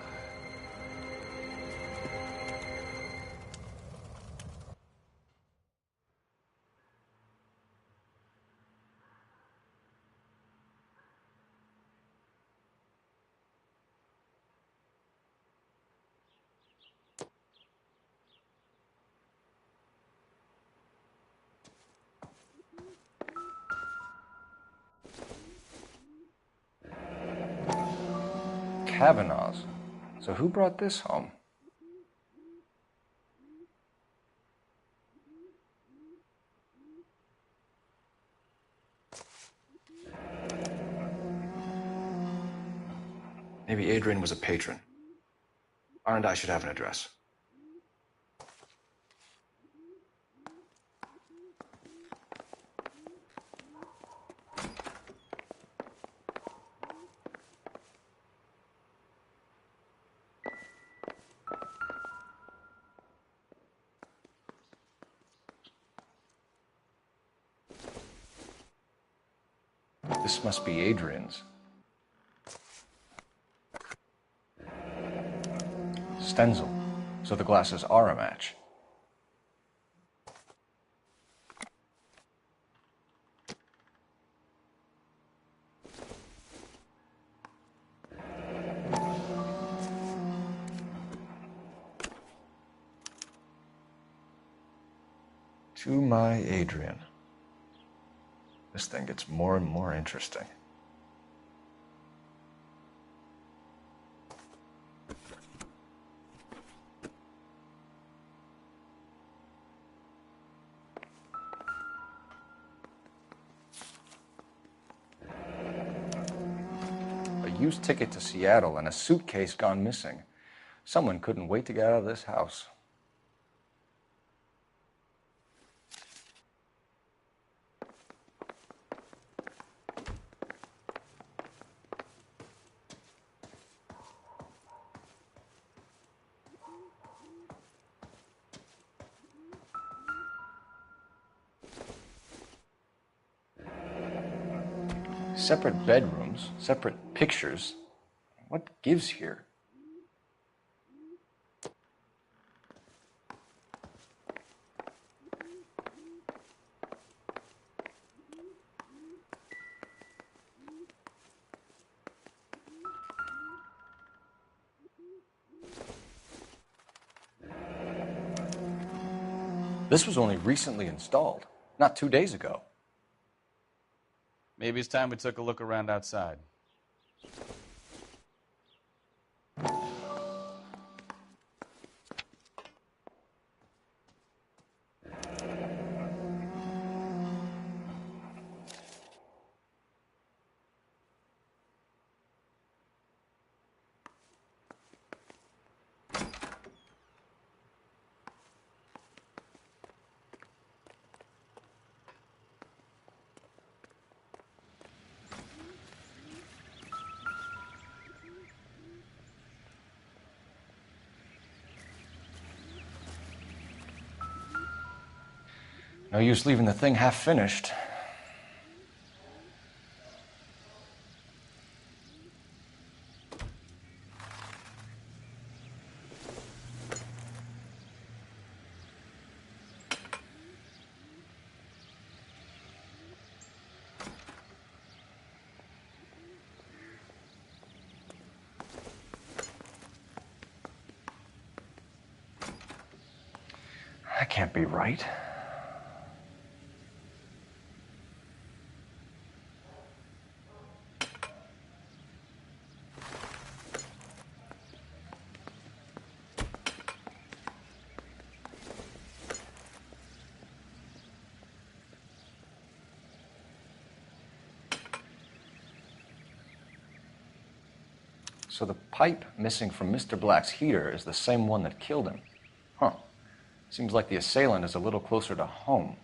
Kavanaugh's. So who brought this home? Maybe Adrian was a patron. R&I should have an address. This must be Adrian's. Stenzel. So the glasses are a match. To my Adrian. This thing gets more and more interesting. A used ticket to Seattle and a suitcase gone missing. Someone couldn't wait to get out of this house. Separate bedrooms, separate pictures. What gives here? This was only recently installed, not 2 days ago. Maybe it's time we took a look around outside. No use leaving the thing half finished. That can't be right. So the pipe missing from Mr. Black's heater is the same one that killed him. Huh. Seems like the assailant is a little closer to home.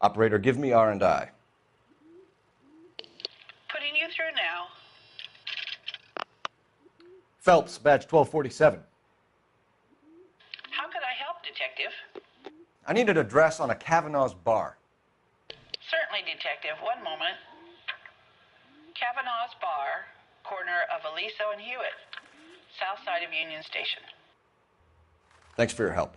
Operator, give me R&I. Putting you through now. Phelps, badge 1247. How could I help, Detective? I need an address on a Kavanaugh's bar. Certainly, Detective. One moment. Kavanaugh's Bar, corner of Aliso and Hewitt, south side of Union Station. Thanks for your help.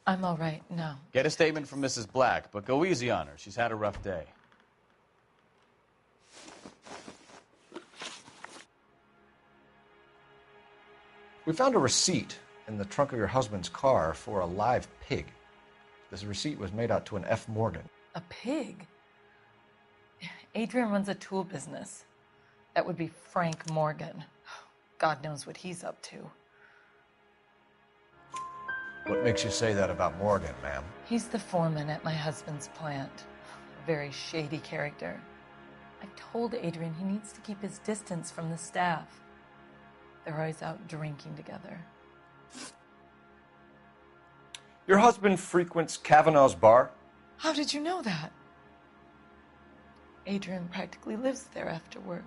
I'm all right now. Get a statement from Mrs. Black, but go easy on her. She's had a rough day. We found a receipt in the trunk of your husband's car for a live pig. This receipt was made out to an F. Morgan. A pig? Adrian runs a tool business. That would be Frank Morgan. God knows what he's up to. What makes you say that about Morgan, ma'am? He's the foreman at my husband's plant. A very shady character. I told Adrian he needs to keep his distance from the staff. They're always out drinking together. Your husband frequents Kavanaugh's bar? How did you know that? Adrian practically lives there after work.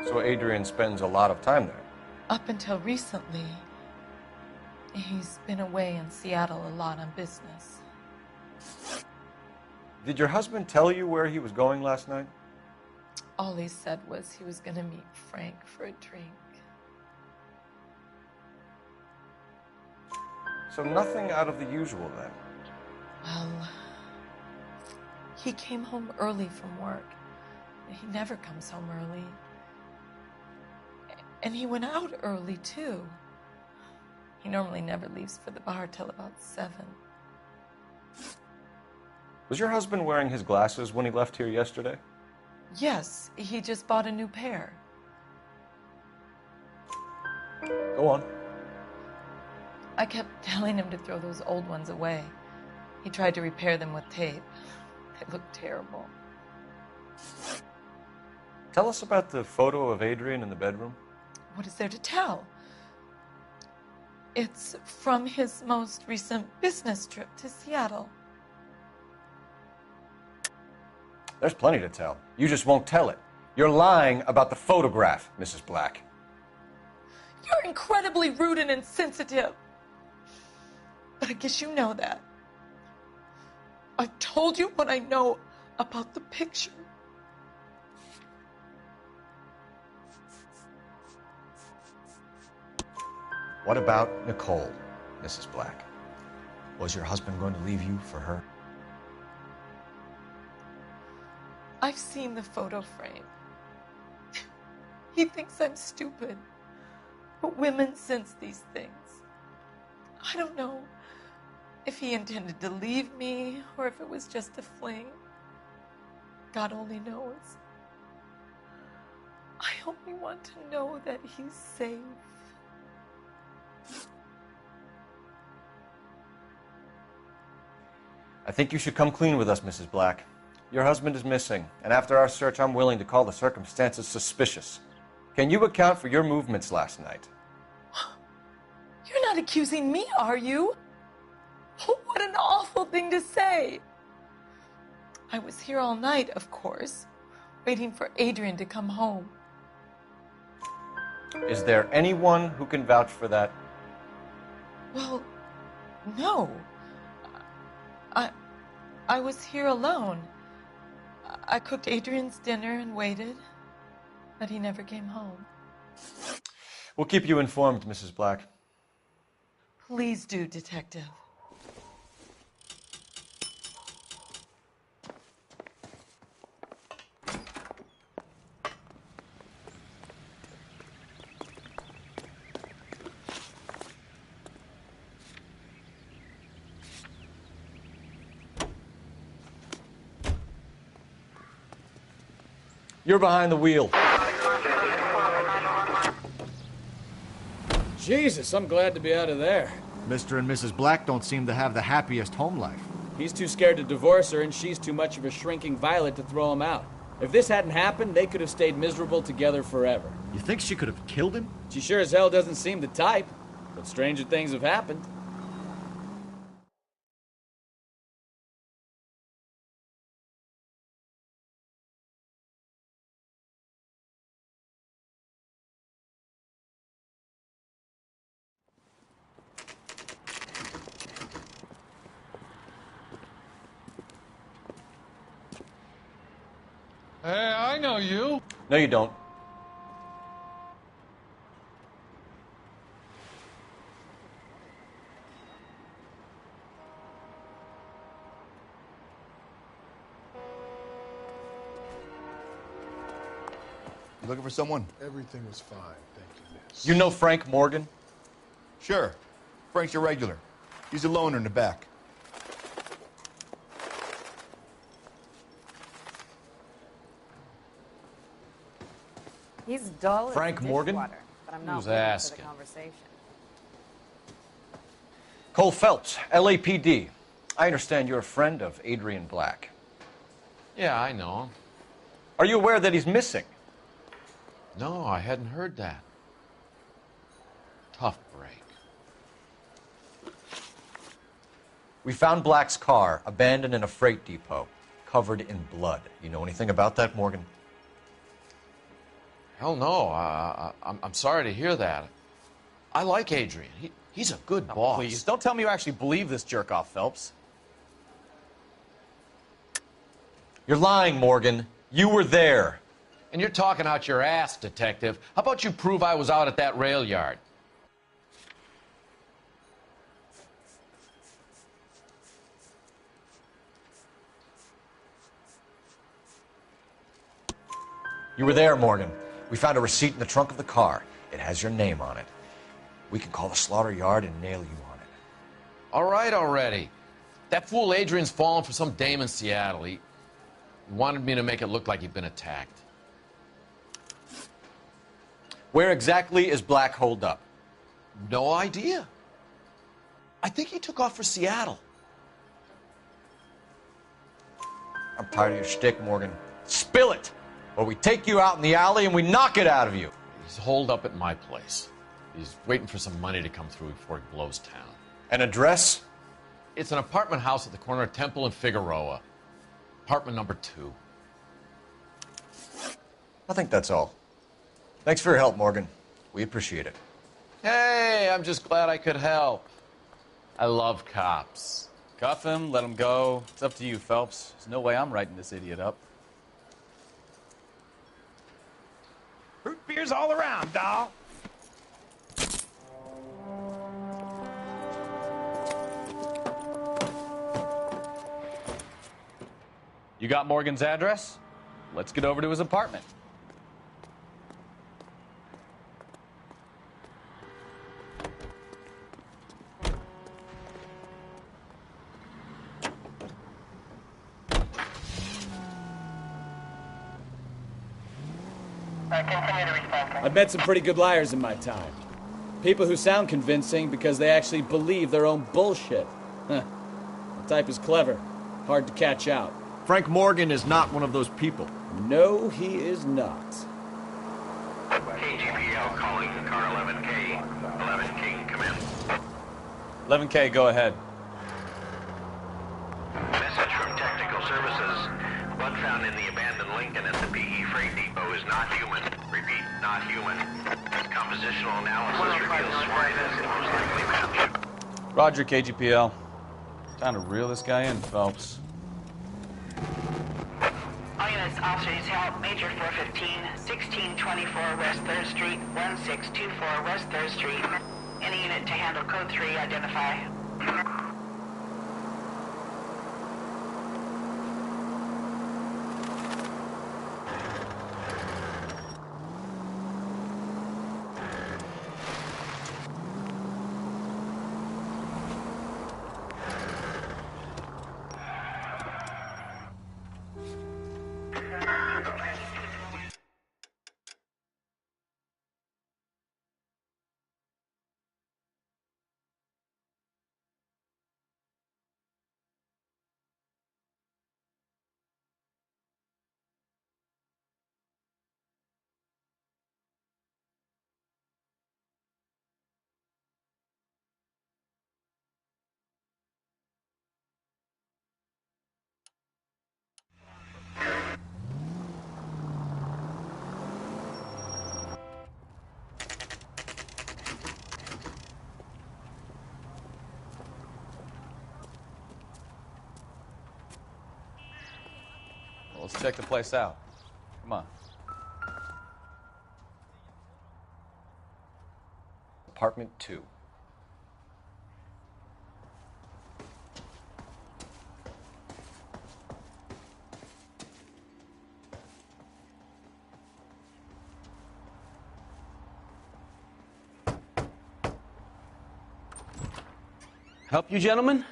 So Adrian spends a lot of time there? Up until recently, he's been away in Seattle a lot on business. Did your husband tell you where he was going last night? All he said was he was going to meet Frank for a drink. So nothing out of the usual then? Well, he came home early from work. He never comes home early. And he went out early, too. He normally never leaves for the bar till about 7. Was your husband wearing his glasses when he left here yesterday? Yes, he just bought a new pair. Go on. I kept telling him to throw those old ones away. He tried to repair them with tape. They looked terrible. Tell us about the photo of Adrian in the bedroom. What is there to tell? It's from his most recent business trip to Seattle. There's plenty to tell. You just won't tell it. You're lying about the photograph, Mrs. Black. You're incredibly rude and insensitive. But I guess you know that. I've told you what I know about the picture. What about Nicole, Mrs. Black? Was your husband going to leave you for her? I've seen the photo frame. He thinks I'm stupid. But women sense these things. I don't know if he intended to leave me or if it was just a fling. God only knows. I only want to know that he's safe. I think you should come clean with us, Mrs. Black. Your husband is missing, and after our search, I'm willing to call the circumstances suspicious. Can you account for your movements last night? You're not accusing me, are you? What an awful thing to say. I was here all night, of course, waiting for Adrian to come home. Is there anyone who can vouch for that? Well, no. I was here alone. I cooked Adrian's dinner and waited, but he never came home. We'll keep you informed, Mrs. Black. Please do, Detective. You're behind the wheel. Jesus, I'm glad to be out of there. Mr. and Mrs. Black don't seem to have the happiest home life. He's too scared to divorce her, and she's too much of a shrinking violet to throw him out. If this hadn't happened, they could have stayed miserable together forever. You think she could have killed him? She sure as hell doesn't seem the type, but stranger things have happened. Hey, I know you. No, you don't. You looking for someone? Everything was fine, thank you, miss. You know Frank Morgan? Sure. Frank's your regular. He's a loner in the back. He's dull as Frank Morgan? dishwater, but I'm not Who's waiting for the asking? conversation. Cole Phelps, LAPD. I understand you're a friend of Adrian Black. Yeah, I know him. Are you aware that he's missing? No, I hadn't heard that. Tough break. We found Black's car abandoned in a freight depot, covered in blood. You know anything about that, Morgan? Hell no. I'm sorry to hear that. I like Adrian. He's a good boss. Please, don't tell me you actually believe this jerk-off, Phelps. You're lying, Morgan. You were there. And you're talking out your ass, detective. How about you prove I was out at that rail yard? You were there, Morgan. We found a receipt in the trunk of the car. It has your name on it. We can call the slaughter yard and nail you on it. All right already. That fool Adrian's fallen for some dame in Seattle. He wanted me to make it look like he'd been attacked. Where exactly is Black holed up? No idea. I think he took off for Seattle. I'm tired of your shtick, Morgan. Spill it! Or we take you out in the alley and we knock it out of you. He's holed up at my place. He's waiting for some money to come through before he blows town. An address? It's an apartment house at the corner of Temple and Figueroa. Apartment number 2. I think that's all. Thanks for your help, Morgan. We appreciate it. Hey, I'm just glad I could help. I love cops. Cuff him, let him go. It's up to you, Phelps. There's no way I'm writing this idiot up. Root beers all around, doll. You got Morgan's address? Let's get over to his apartment. I've met some pretty good liars in my time. People who sound convincing because they actually believe their own bullshit. Huh. The type is clever, hard to catch out. Frank Morgan is not one of those people. No, he is not. KGPL calling car 11K. 11K, come in. 11K, go ahead. Message from Technical Services. Blood found in the abandoned Lincoln at the PE Freight Depot is not human. Repeat, not human. Compositional analysis reveals swine as the most likely match. Roger, KGPL. Time to reel this guy in, Phelps. All units, officers help. Major 415, 1624 West 3rd Street, 1624 West 3rd Street. Any unit to handle code 3, identify. Let's check the place out. Come on. Apartment 2. Help you, gentlemen?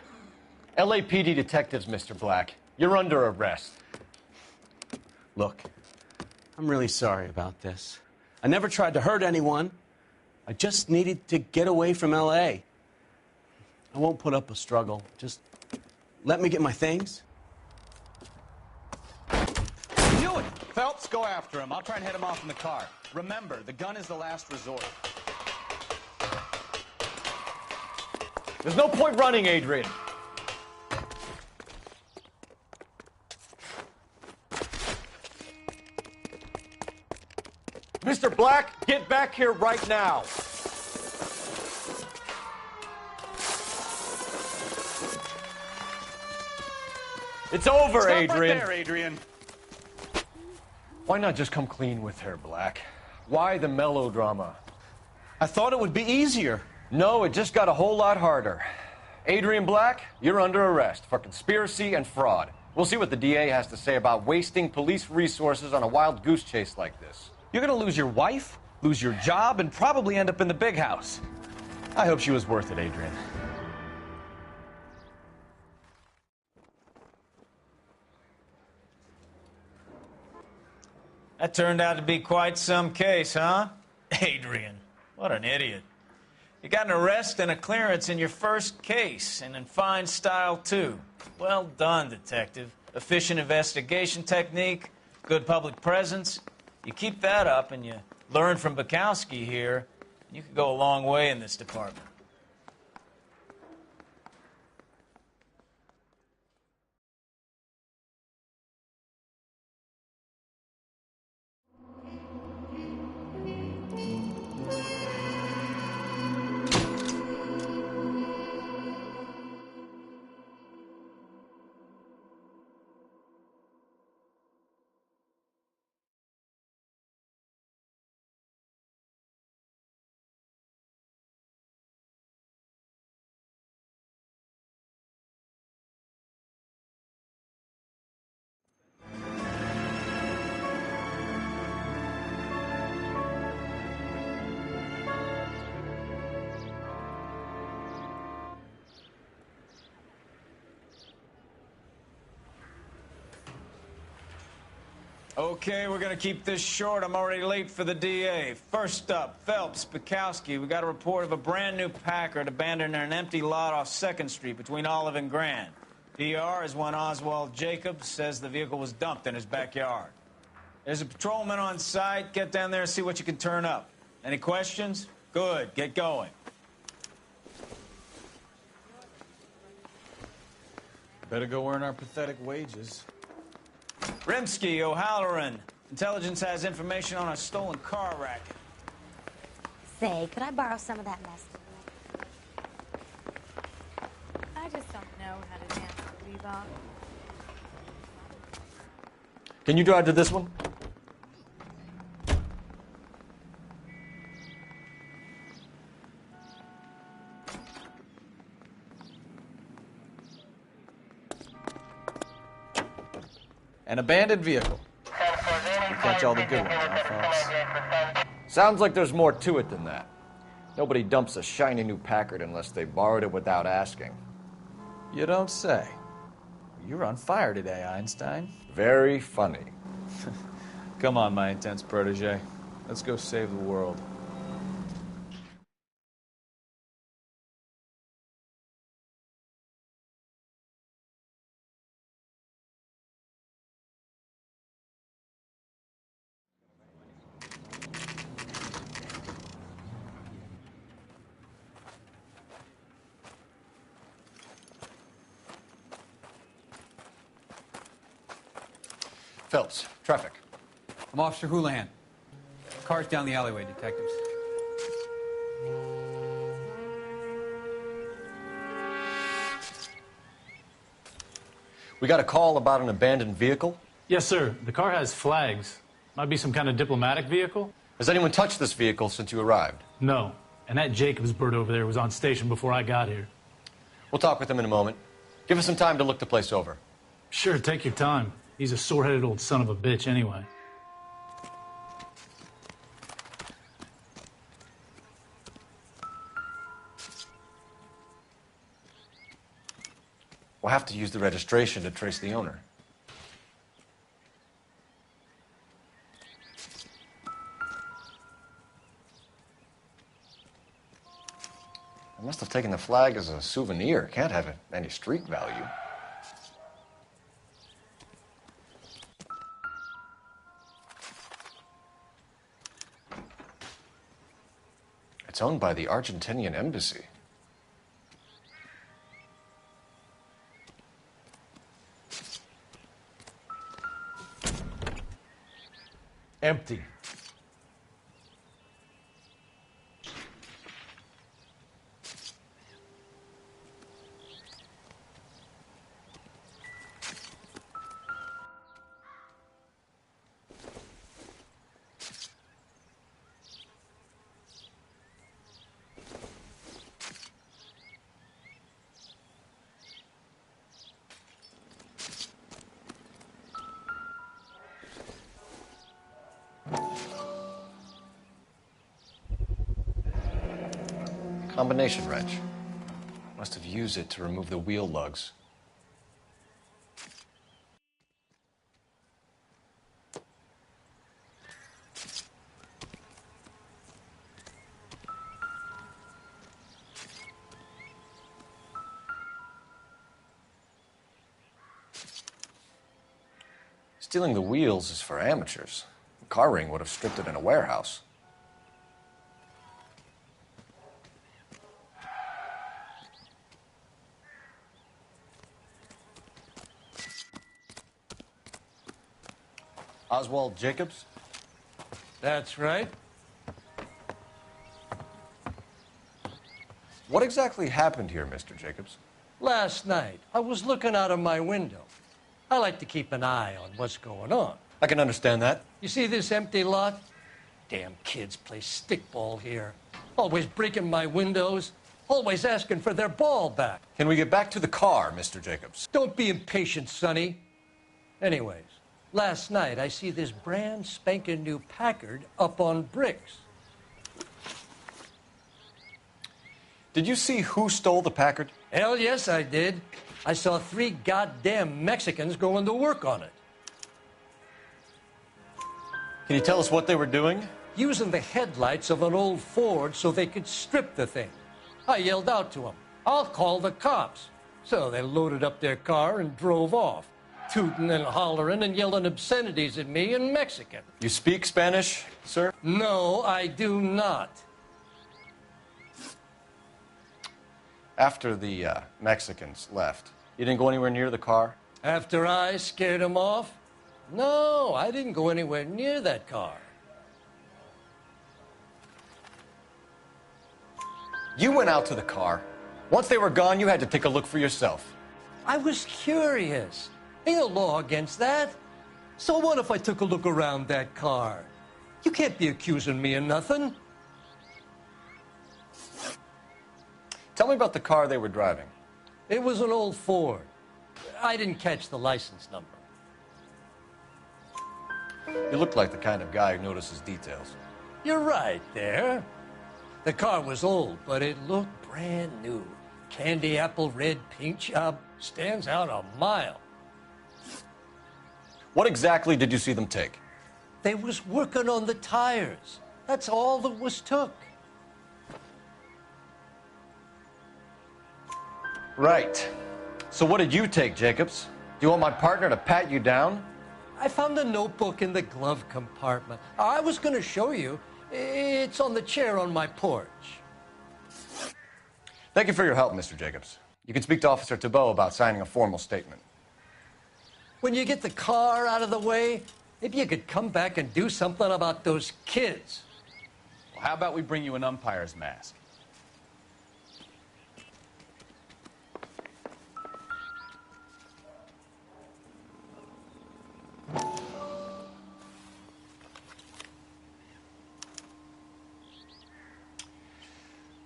LAPD detectives, Mr. Black. You're under arrest. Look, I'm really sorry about this. I never tried to hurt anyone. I just needed to get away from L.A. I won't put up a struggle. Just let me get my things. Knew it! Phelps, go after him. I'll try and head him off in the car. Remember, the gun is the last resort. There's no point running, Adrian. Mr. Black, get back here right now. It's over, Stop Adrian. right there, Adrian. Why not just come clean with her, Black? Why the melodrama? I thought it would be easier. No, it just got a whole lot harder. Adrian Black, you're under arrest for conspiracy and fraud. We'll see what the DA has to say about wasting police resources on a wild goose chase like this. You're gonna lose your wife, lose your job, and probably end up in the big house. I hope she was worth it, Adrian. That turned out to be quite some case, huh? Adrian, what an idiot. You got an arrest and a clearance in your first case, and in fine style, too. Well done, detective. Efficient investigation technique, good public presence. You keep that up and you learn from Bukowski here, you could go a long way in this department. Okay, we're gonna keep this short. I'm already late for the DA. First up, Phelps, Bukowski. We got a report of a brand new Packard abandoned in an empty lot off 2nd Street between Olive and Grand. PR is one Oswald Jacobs says the vehicle was dumped in his backyard. There's a patrolman on site. Get down there and see what you can turn up. Any questions? Good, get going. Better go earn our pathetic wages. Rimsky, O'Halloran. Intelligence has information on a stolen car racket. Say, could I borrow some of that mess? I just don't know how to dance the bebop. Can you drive to this one? An abandoned vehicle. We catch all the good ones, huh, Phelps? Sounds like there's more to it than that. Nobody dumps a shiny new Packard unless they borrowed it without asking. You don't say. You're on fire today, Einstein. Very funny. Come on, my intense protege. Let's go save the world. Phelps, traffic. I'm Officer Houlihan. Car's down the alleyway, detectives. We got a call about an abandoned vehicle. Yes, sir. The car has flags. Might be some kind of diplomatic vehicle. Has anyone touched this vehicle since you arrived? No. And that Jacobs bird over there was on station before I got here. We'll talk with him in a moment. Give us some time to look the place over. Sure, take your time. He's a sore-headed old son of a bitch anyway. We'll have to use the registration to trace the owner. I must have taken the flag as a souvenir. Can't have any street value. It's owned by the Argentinian embassy. Empty. Combination wrench. Must have used it to remove the wheel lugs. Stealing the wheels is for amateurs. The car ring would have stripped it in a warehouse. Oswald Jacobs? That's right. What exactly happened here, Mr. Jacobs? Last night, I was looking out of my window. I like to keep an eye on what's going on. I can understand that. You see this empty lot? Damn kids play stickball here. Always breaking my windows. Always asking for their ball back. Can we get back to the car, Mr. Jacobs? Don't be impatient, Sonny. Anyways, last night I see this brand spanking new Packard up on bricks. Did you see who stole the Packard? Hell yes, I did. I saw 3 goddamn Mexicans going to work on it. Can you tell us what they were doing? Using the headlights of an old Ford so they could strip the thing. I yelled out to them, "I'll call the cops." So they loaded up their car and drove off, tooting and hollering and yelling obscenities at me in Mexican. You speak Spanish, sir? No, I do not. After the Mexicans left, you didn't go anywhere near the car? After I scared them off? No, I didn't go anywhere near that car. You went out to the car. Once they were gone, you had to take a look for yourself. I was curious. Ain't no law against that. So what if I took a look around that car? You can't be accusing me of nothing. Tell me about the car they were driving. It was an old Ford. I didn't catch the license number. You look like the kind of guy who notices details. You're right there. The car was old, but it looked brand new. Candy apple red paint job stands out a mile. What exactly did you see them take? They was working on the tires. That's all that was took. Right. So what did you take, Jacobs? Do you want my partner to pat you down? I found a notebook in the glove compartment. I was going to show you. It's on the chair on my porch. Thank you for your help, Mr. Jacobs. You can speak to Officer Thibault about signing a formal statement. When you get the car out of the way, maybe you could come back and do something about those kids. Well, how about we bring you an umpire's mask?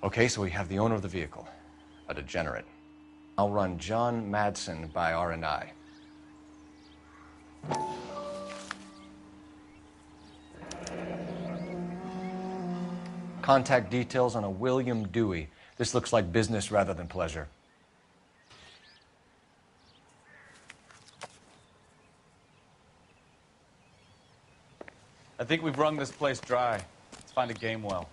Okay, so we have the owner of the vehicle, a degenerate. I'll run John Madsen by R&I. Contact details on a William Dewey. This looks like business rather than pleasure. I think we've wrung this place dry. Let's find a game well.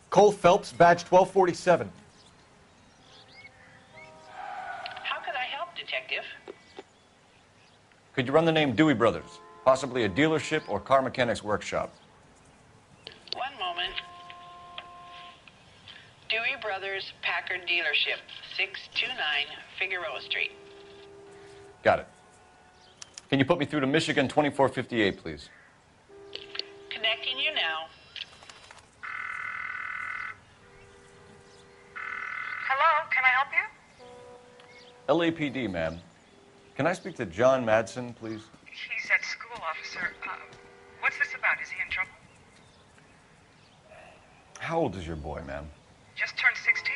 Cole Phelps, badge 1247. How can I help, Detective? Could you run the name Dewey Brothers? Possibly a dealership or car mechanics workshop. One moment. Dewey Brothers Packard Dealership, 629 Figueroa Street. Got it. Can you put me through to Michigan 2458, please? Connecting you now. Hello, can I help you? LAPD, ma'am. Can I speak to John Madsen, please? He's at school, officer. What's this about? Is he in trouble? How old is your boy, ma'am? Just turned 16.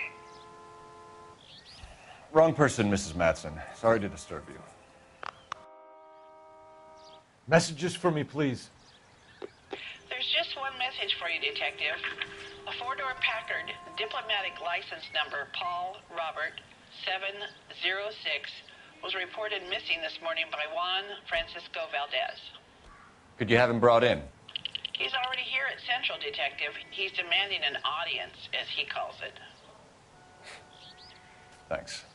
Wrong person, Mrs. Madsen. Sorry to disturb you. Messages for me, please. There's just one message for you, Detective. A four-door Packard, diplomatic license number Paul Robert 706, was reported missing this morning by Juan Francisco Valdez. Could you have him brought in? He's already here at Central, Detective. He's demanding an audience, as he calls it. Thanks.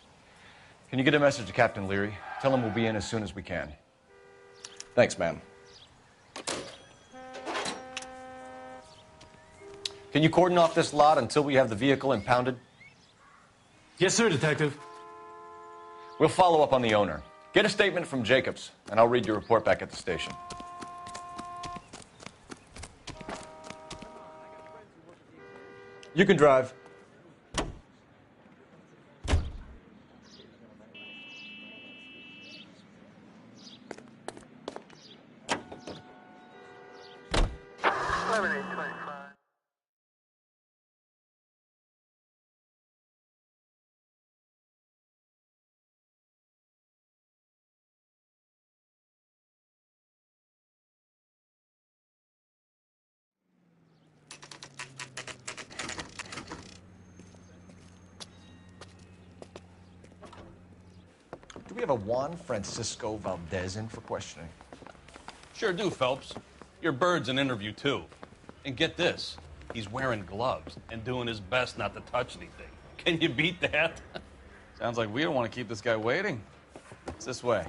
Can you get a message to Captain Leary? Tell him we'll be in as soon as we can. Thanks, ma'am. Can you cordon off this lot until we have the vehicle impounded? Yes, sir, Detective. We'll follow up on the owner. Get a statement from Jacobs, and I'll read your report back at the station. You can drive. Do we have a Juan Francisco Valdez in for questioning? Sure do, Phelps. Your bird's an interview, too. And get this, he's wearing gloves and doing his best not to touch anything. Can you beat that? Sounds like we don't want to keep this guy waiting. It's this way.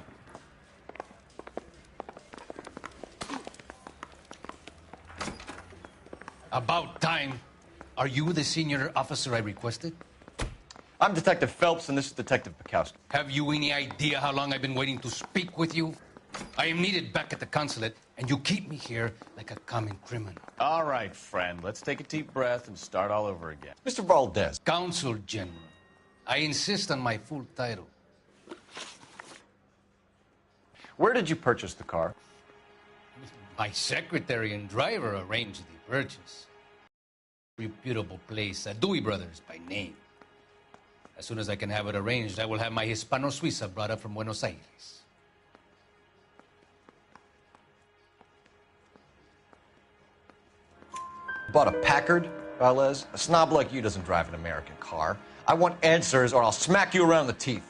About time. Are you the senior officer I requested? I'm Detective Phelps, and this is Detective Bukowski. Have you any idea how long I've been waiting to speak with you? I am needed back at the consulate, and you keep me here like a common criminal. All right, friend. Let's take a deep breath and start all over again. Mr. Valdez. Consul General. I insist on my full title. Where did you purchase the car? My secretary and driver arranged the purchase. Reputable place, Dewey Brothers by name. As soon as I can have it arranged, I will have my Hispano Suiza brought up from Buenos Aires. Bought a Packard, Valdez? A snob like you doesn't drive an American car. I want answers or I'll smack you around the teeth.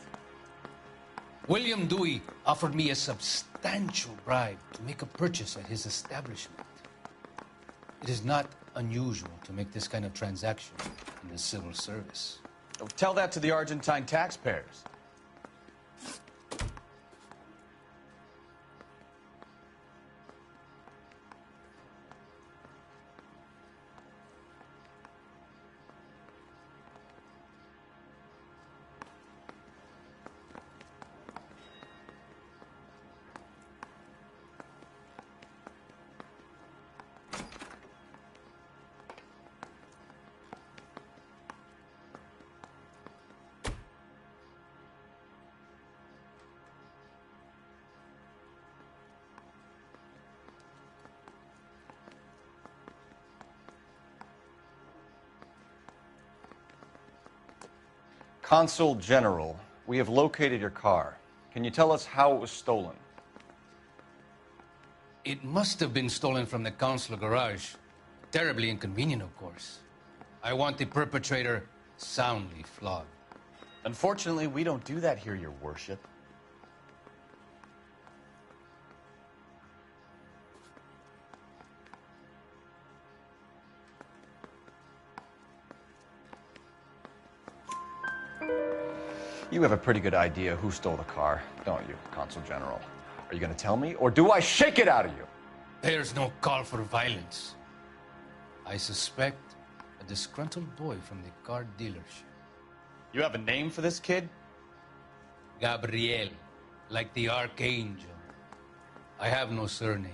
William Dewey offered me a substantial bribe to make a purchase at his establishment. It is not unusual to make this kind of transaction in the civil service. Tell that to the Argentine taxpayers. Consul General, we have located your car. Can you tell us how it was stolen? It must have been stolen from the consular garage. Terribly inconvenient, of course. I want the perpetrator soundly flogged. Unfortunately, we don't do that here, Your Worship. You have a pretty good idea who stole the car, don't you, Consul General? Are you going to tell me, or do I shake it out of you? There's no call for violence. I suspect a disgruntled boy from the car dealership. You have a name for this kid? Gabriel, like the archangel. I have no surname.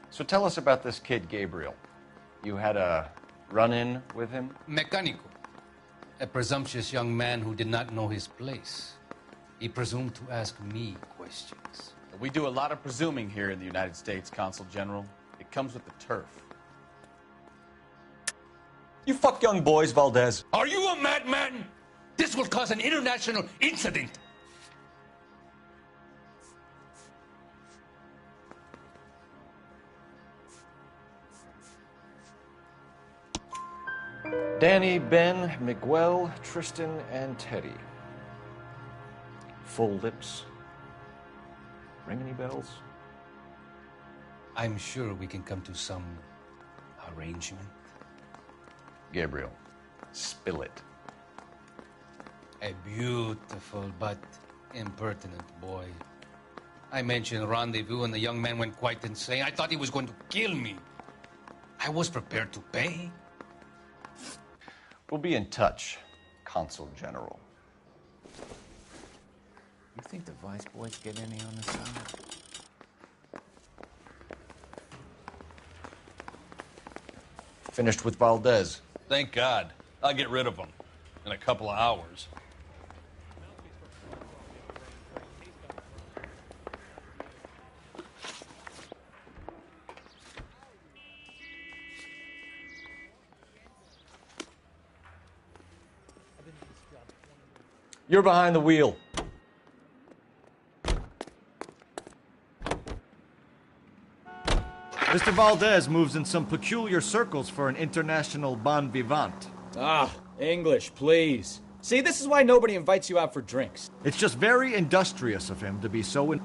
So tell us about this kid, Gabriel. You had a run-in with him? Mecánico. A presumptuous young man who did not know his place. He presumed to ask me questions. We do a lot of presuming here in the United States, Consul General. It comes with the turf. You fuck young boys, Valdez. Are you a madman? This will cause an international incident. Danny, Ben, Miguel, Tristan, and Teddy. Full lips. Ring any bells? I'm sure we can come to some arrangement. Gabriel, spill it. A beautiful but impertinent boy. I mentioned rendezvous and the young man went quite insane. I thought he was going to kill me. I was prepared to pay. We'll be in touch, Consul General. You think the Vice Boys get any on this side? Finished with Valdez. Thank God. I'll get rid of him in a couple of hours. You're behind the wheel. Mr. Valdez moves in some peculiar circles for an international bon vivant. Ah, English, please. See, this is why nobody invites you out for drinks. It's just very industrious of him to be so...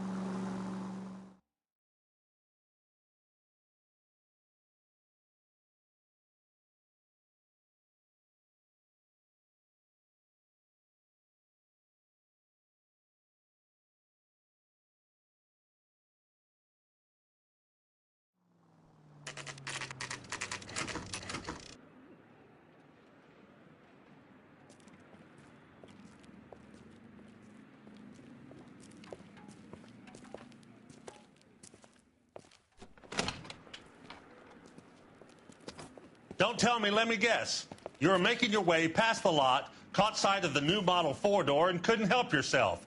Don't tell me, let me guess. You were making your way past the lot, caught sight of the new model four-door, and couldn't help yourself.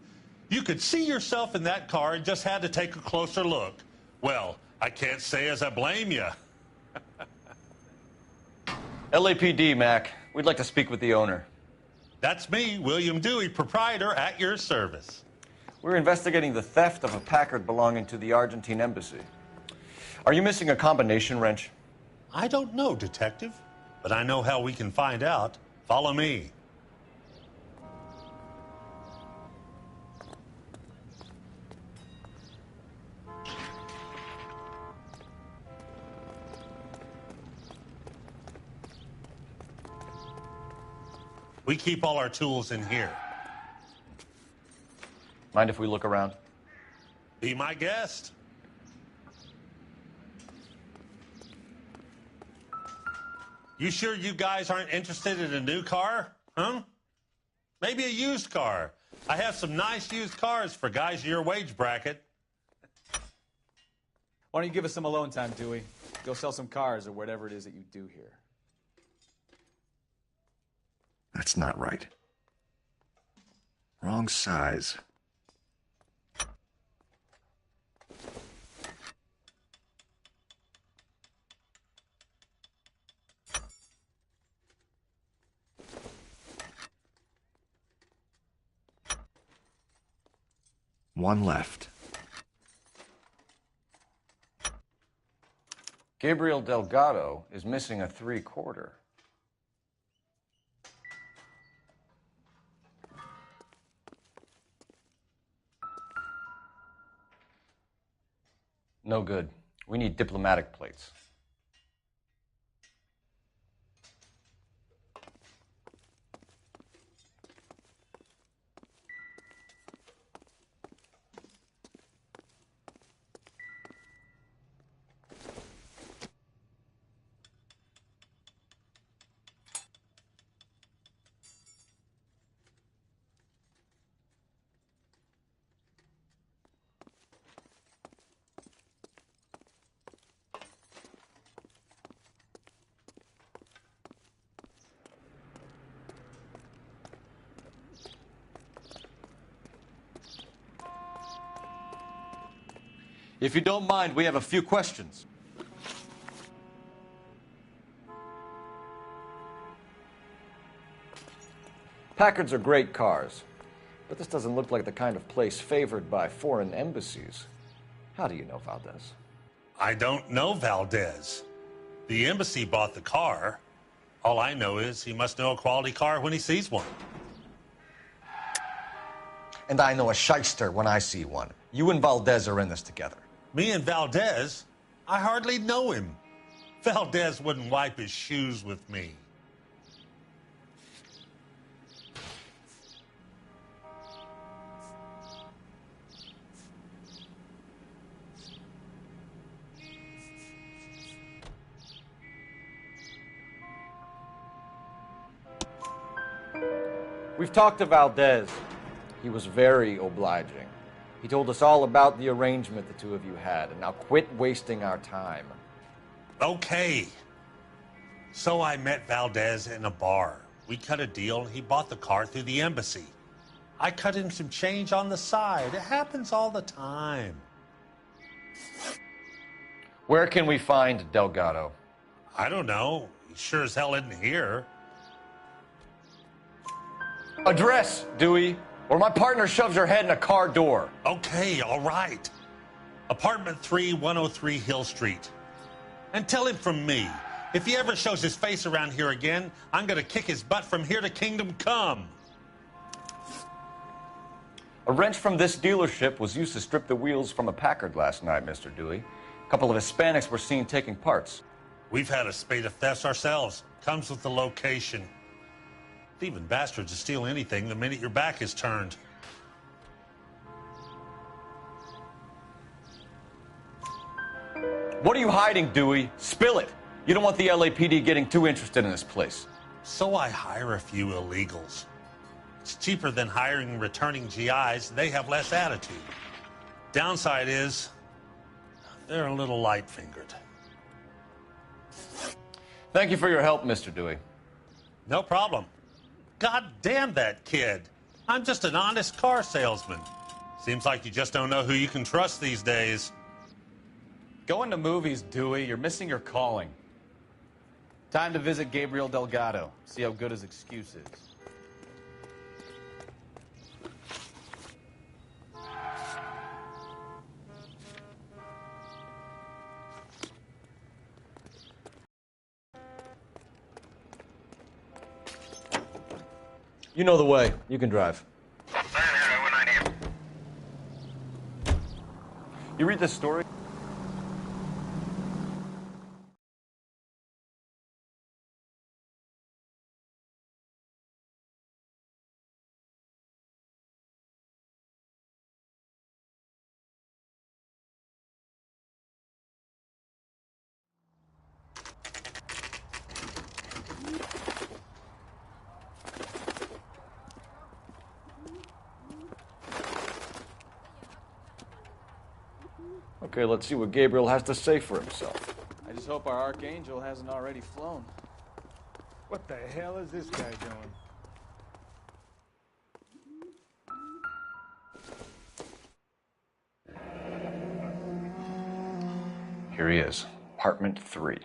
You could see yourself in that car and just had to take a closer look. Well, I can't say as I blame you. LAPD, Mac. We'd like to speak with the owner. That's me, William Dewey, proprietor, at your service. We're investigating the theft of a Packard belonging to the Argentine embassy. Are you missing a combination wrench? I don't know, Detective, but I know how we can find out. Follow me. We keep all our tools in here. Mind if we look around? Be my guest. You sure you guys aren't interested in a new car? Huh? Maybe a used car. I have some nice used cars for guys your wage bracket. Why don't you give us some alone time, Dewey? Go sell some cars or whatever it is that you do here. That's not right. Wrong size. One left. Gabriel Delgado is missing a 3/4. No good. We need diplomatic plates. If you don't mind, we have a few questions. Packards are great cars, but this doesn't look like the kind of place favored by foreign embassies. How do you know Valdez? I don't know Valdez. The embassy bought the car. All I know is he must know a quality car when he sees one. And I know a shyster when I see one. You and Valdez are in this together. Me and Valdez? I hardly know him. Valdez wouldn't wipe his shoes with me. We've talked to Valdez. He was very obliging. He told us all about the arrangement the two of you had, and now quit wasting our time. Okay. So I met Valdez in a bar. We cut a deal, and he bought the car through the embassy. I cut him some change on the side. It happens all the time. Where can we find Delgado? I don't know. He sure as hell isn't here. Address, Dewey, or my partner shoves her head in a car door. Okay, all right. Apartment 3, 103 Hill Street. And tell him from me, if he ever shows his face around here again, I'm going to kick his butt from here to Kingdom Come. A wrench from this dealership was used to strip the wheels from a Packard last night, Mr. Dewey. A couple of Hispanics were seen taking parts. We've had a spate of thefts ourselves. Comes with the location. Thieving bastards to steal anything the minute your back is turned. What are you hiding, Dewey? Spill it. You don't want the LAPD getting too interested in this place. So I hire a few illegals. It's cheaper than hiring returning GIs. They have less attitude. Downside is, they're a little light-fingered. Thank you for your help, Mr. Dewey. No problem. God damn that kid. I'm just an honest car salesman. Seems like you just don't know who you can trust these days. Going to movies, Dewey. You're missing your calling. Time to visit Gabriel Delgado. See how good his excuse is. You know the way. You can drive. You read this story? Okay, let's see what Gabriel has to say for himself. I just hope our Archangel hasn't already flown. What the hell is this guy doing? Here he is, apartment 3.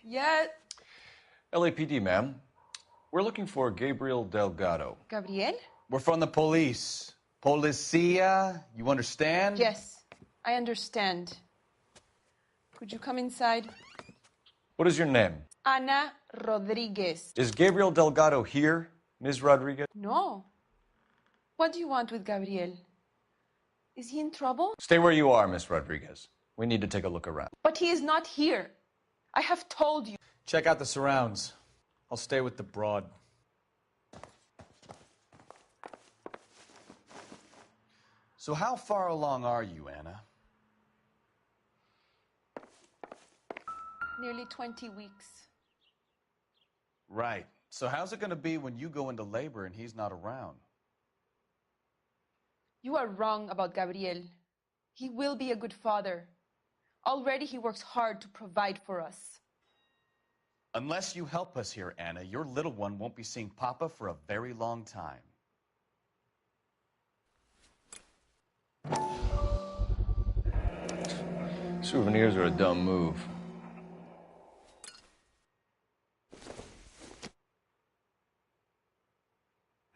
Yet. LAPD, ma'am. We're looking for Gabriel Delgado. Gabriel? We're from the police. Policia, you understand? Yes. I understand. Could you come inside? What is your name? Ana Rodriguez. Is Gabriel Delgado here, Ms. Rodriguez? No. What do you want with Gabriel? Is he in trouble? Stay where you are, Miss Rodriguez. We need to take a look around. But he is not here. I have told you. Check out the surrounds. I'll stay with the broad. So how far along are you, Anna? Nearly 20 weeks. Right. So how's it going to be when you go into labor and he's not around? You are wrong about Gabriel. He will be a good father. Already he works hard to provide for us. Unless you help us here, Anna, your little one won't be seeing Papa for a very long time. Souvenirs are a dumb move.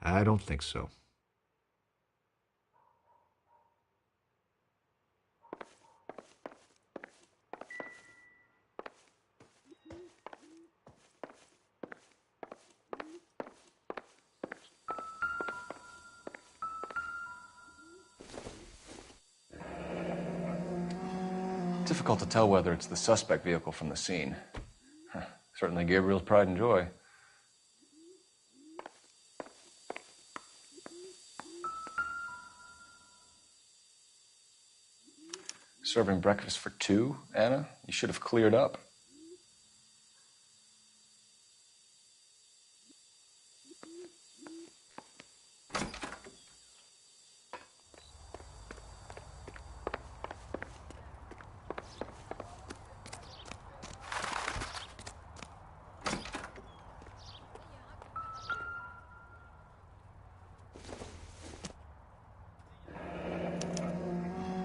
I don't think so. Difficult to tell whether it's the suspect vehicle from the scene. Certainly Gabriel's pride and joy. Serving breakfast for two, Anna? You should have cleared up.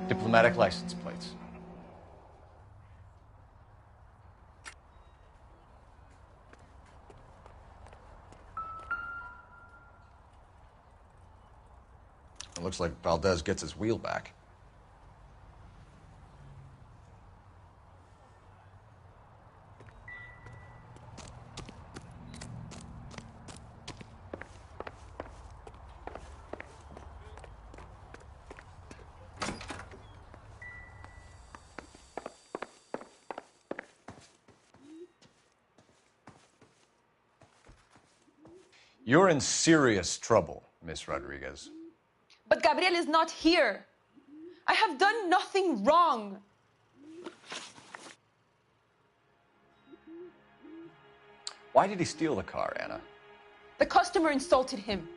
Diplomatic license plates. It looks like Valdez gets his wheel back. You're in serious trouble, Miss Rodriguez. But Gabriel is not here. I have done nothing wrong. Why did he steal the car, Anna? The customer insulted him.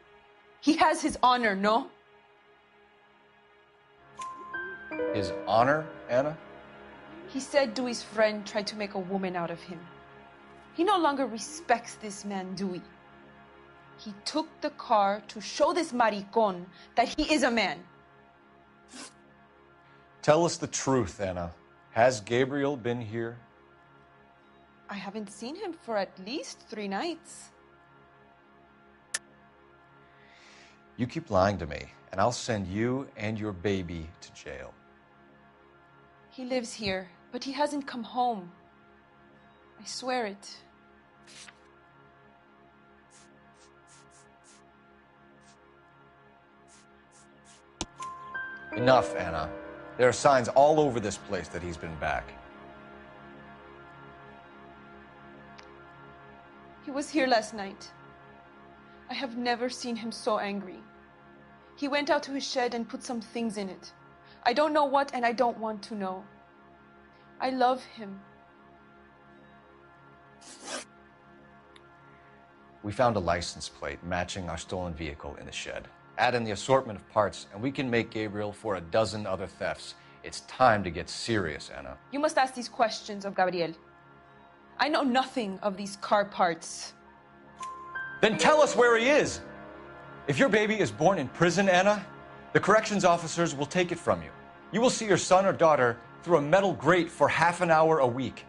He has his honor, no? His honor, Anna? He said Dewey's friend tried to make a woman out of him. He no longer respects this man, Dewey. He took the car to show this maricon that he is a man. Tell us the truth, Anna. Has Gabriel been here? I haven't seen him for at least 3 nights. You keep lying to me, and I'll send you and your baby to jail. He lives here, but he hasn't come home. I swear it. Enough, Anna. There are signs all over this place that he's been back. He was here last night. I have never seen him so angry. He went out to his shed and put some things in it. I don't know what, and I don't want to know. I love him. We found a license plate matching our stolen vehicle in the shed. Add in the assortment of parts, and we can make Gabriel for a dozen other thefts. It's time to get serious, Anna. You must ask these questions of Gabriel. I know nothing of these car parts. Then tell us where he is! If your baby is born in prison, Anna, the corrections officers will take it from you. You will see your son or daughter through a metal grate for half an hour a week.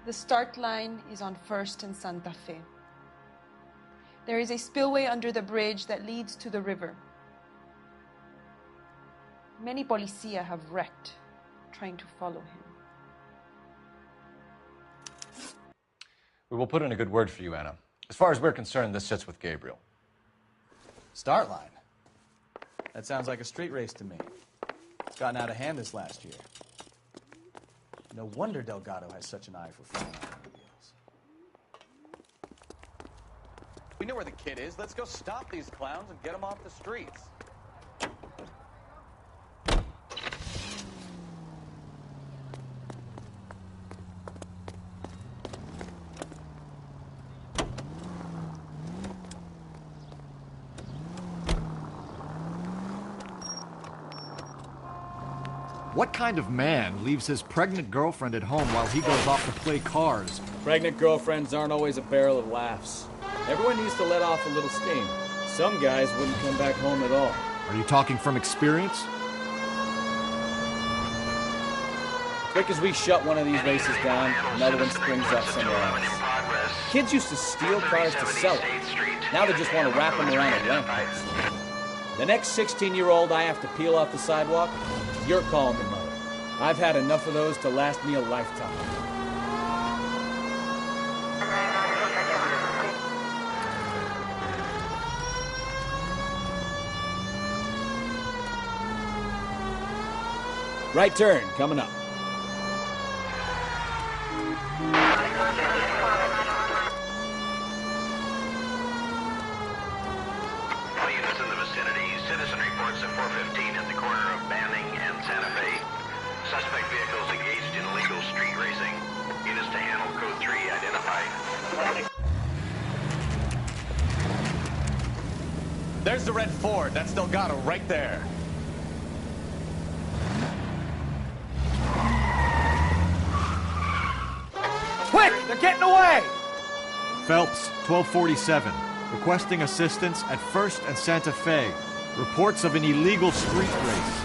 The start line is on 1st and Santa Fe. There is a spillway under the bridge that leads to the river. Many policia have wrecked. trying to follow him. We will put in a good word for you, Anna. As far as we're concerned, this sits with Gabriel. Start line. That sounds like a street race to me. It's gotten out of hand this last year. No wonder Delgado has such an eye for flying automobiles. We know where the kid is. Let's go stop these clowns and get them off the streets. What kind of man leaves his pregnant girlfriend at home while he goes off to play cars? Pregnant girlfriends aren't always a barrel of laughs. Everyone needs to let off a little steam. Some guys wouldn't come back home at all. Are you talking from experience? Quick as we shut one of these races down, another one springs up somewhere else. Kids used to steal cars to sell it. Now they just want to wrap them around a lamppost. The next 16-year-old I have to peel off the sidewalk, you're calling me mother. I've had enough of those to last me a lifetime. Right turn, coming up. All units in the vicinity, citizen reports at 415 at the corner of Banning and Santa Fe. Suspect vehicles engaged in illegal street racing. Units to handle code 3 identified. There's the red Ford. That's Delgado right there. Quick! They're getting away! Phelps, 1247. Requesting assistance at 1st and Santa Fe. Reports of an illegal street race.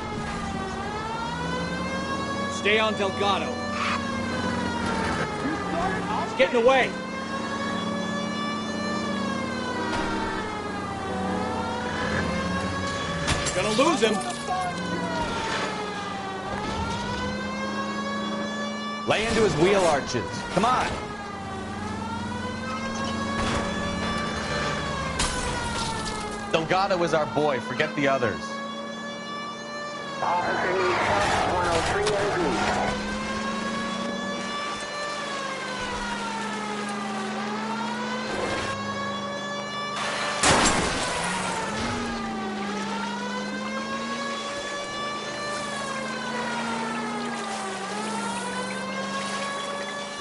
Stay on Delgado. He's getting away. Gonna lose him. Lay into his wheel arches. Come on. Delgado is our boy. Forget the others. Officer needs help, 103 as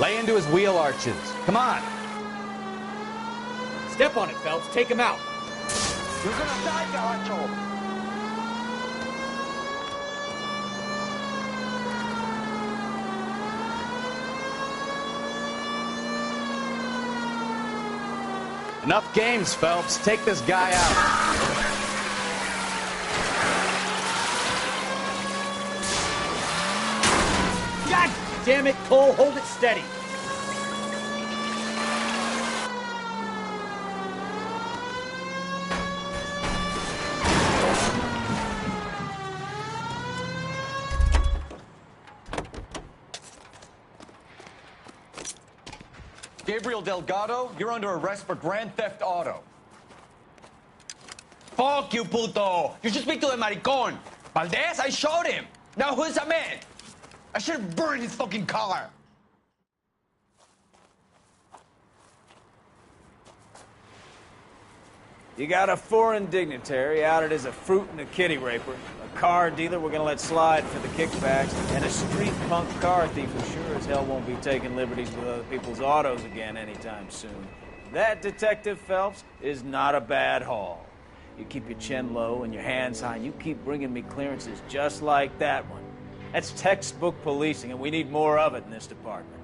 Lay into his wheel arches. Come on. Step on it, Phelps. Take him out. You're gonna die, Gacho. Enough games, Phelps. Take this guy out. God damn it, Cole. Hold it steady. Gabriel Delgado, you're under arrest for Grand Theft Auto. Fuck you, puto! You should speak to the maricon. Valdez, I showed him. Now who's the man? I should have burned his fucking car. You got a foreign dignitary outed as a fruit and a kitty raper, a car dealer we're gonna let slide for the kickbacks, and a street punk car thief who sure as hell won't be taking liberties with other people's autos again anytime soon. That, Detective Phelps, is not a bad haul. You keep your chin low and your hands high, and you keep bringing me clearances just like that one. That's textbook policing, and we need more of it in this department.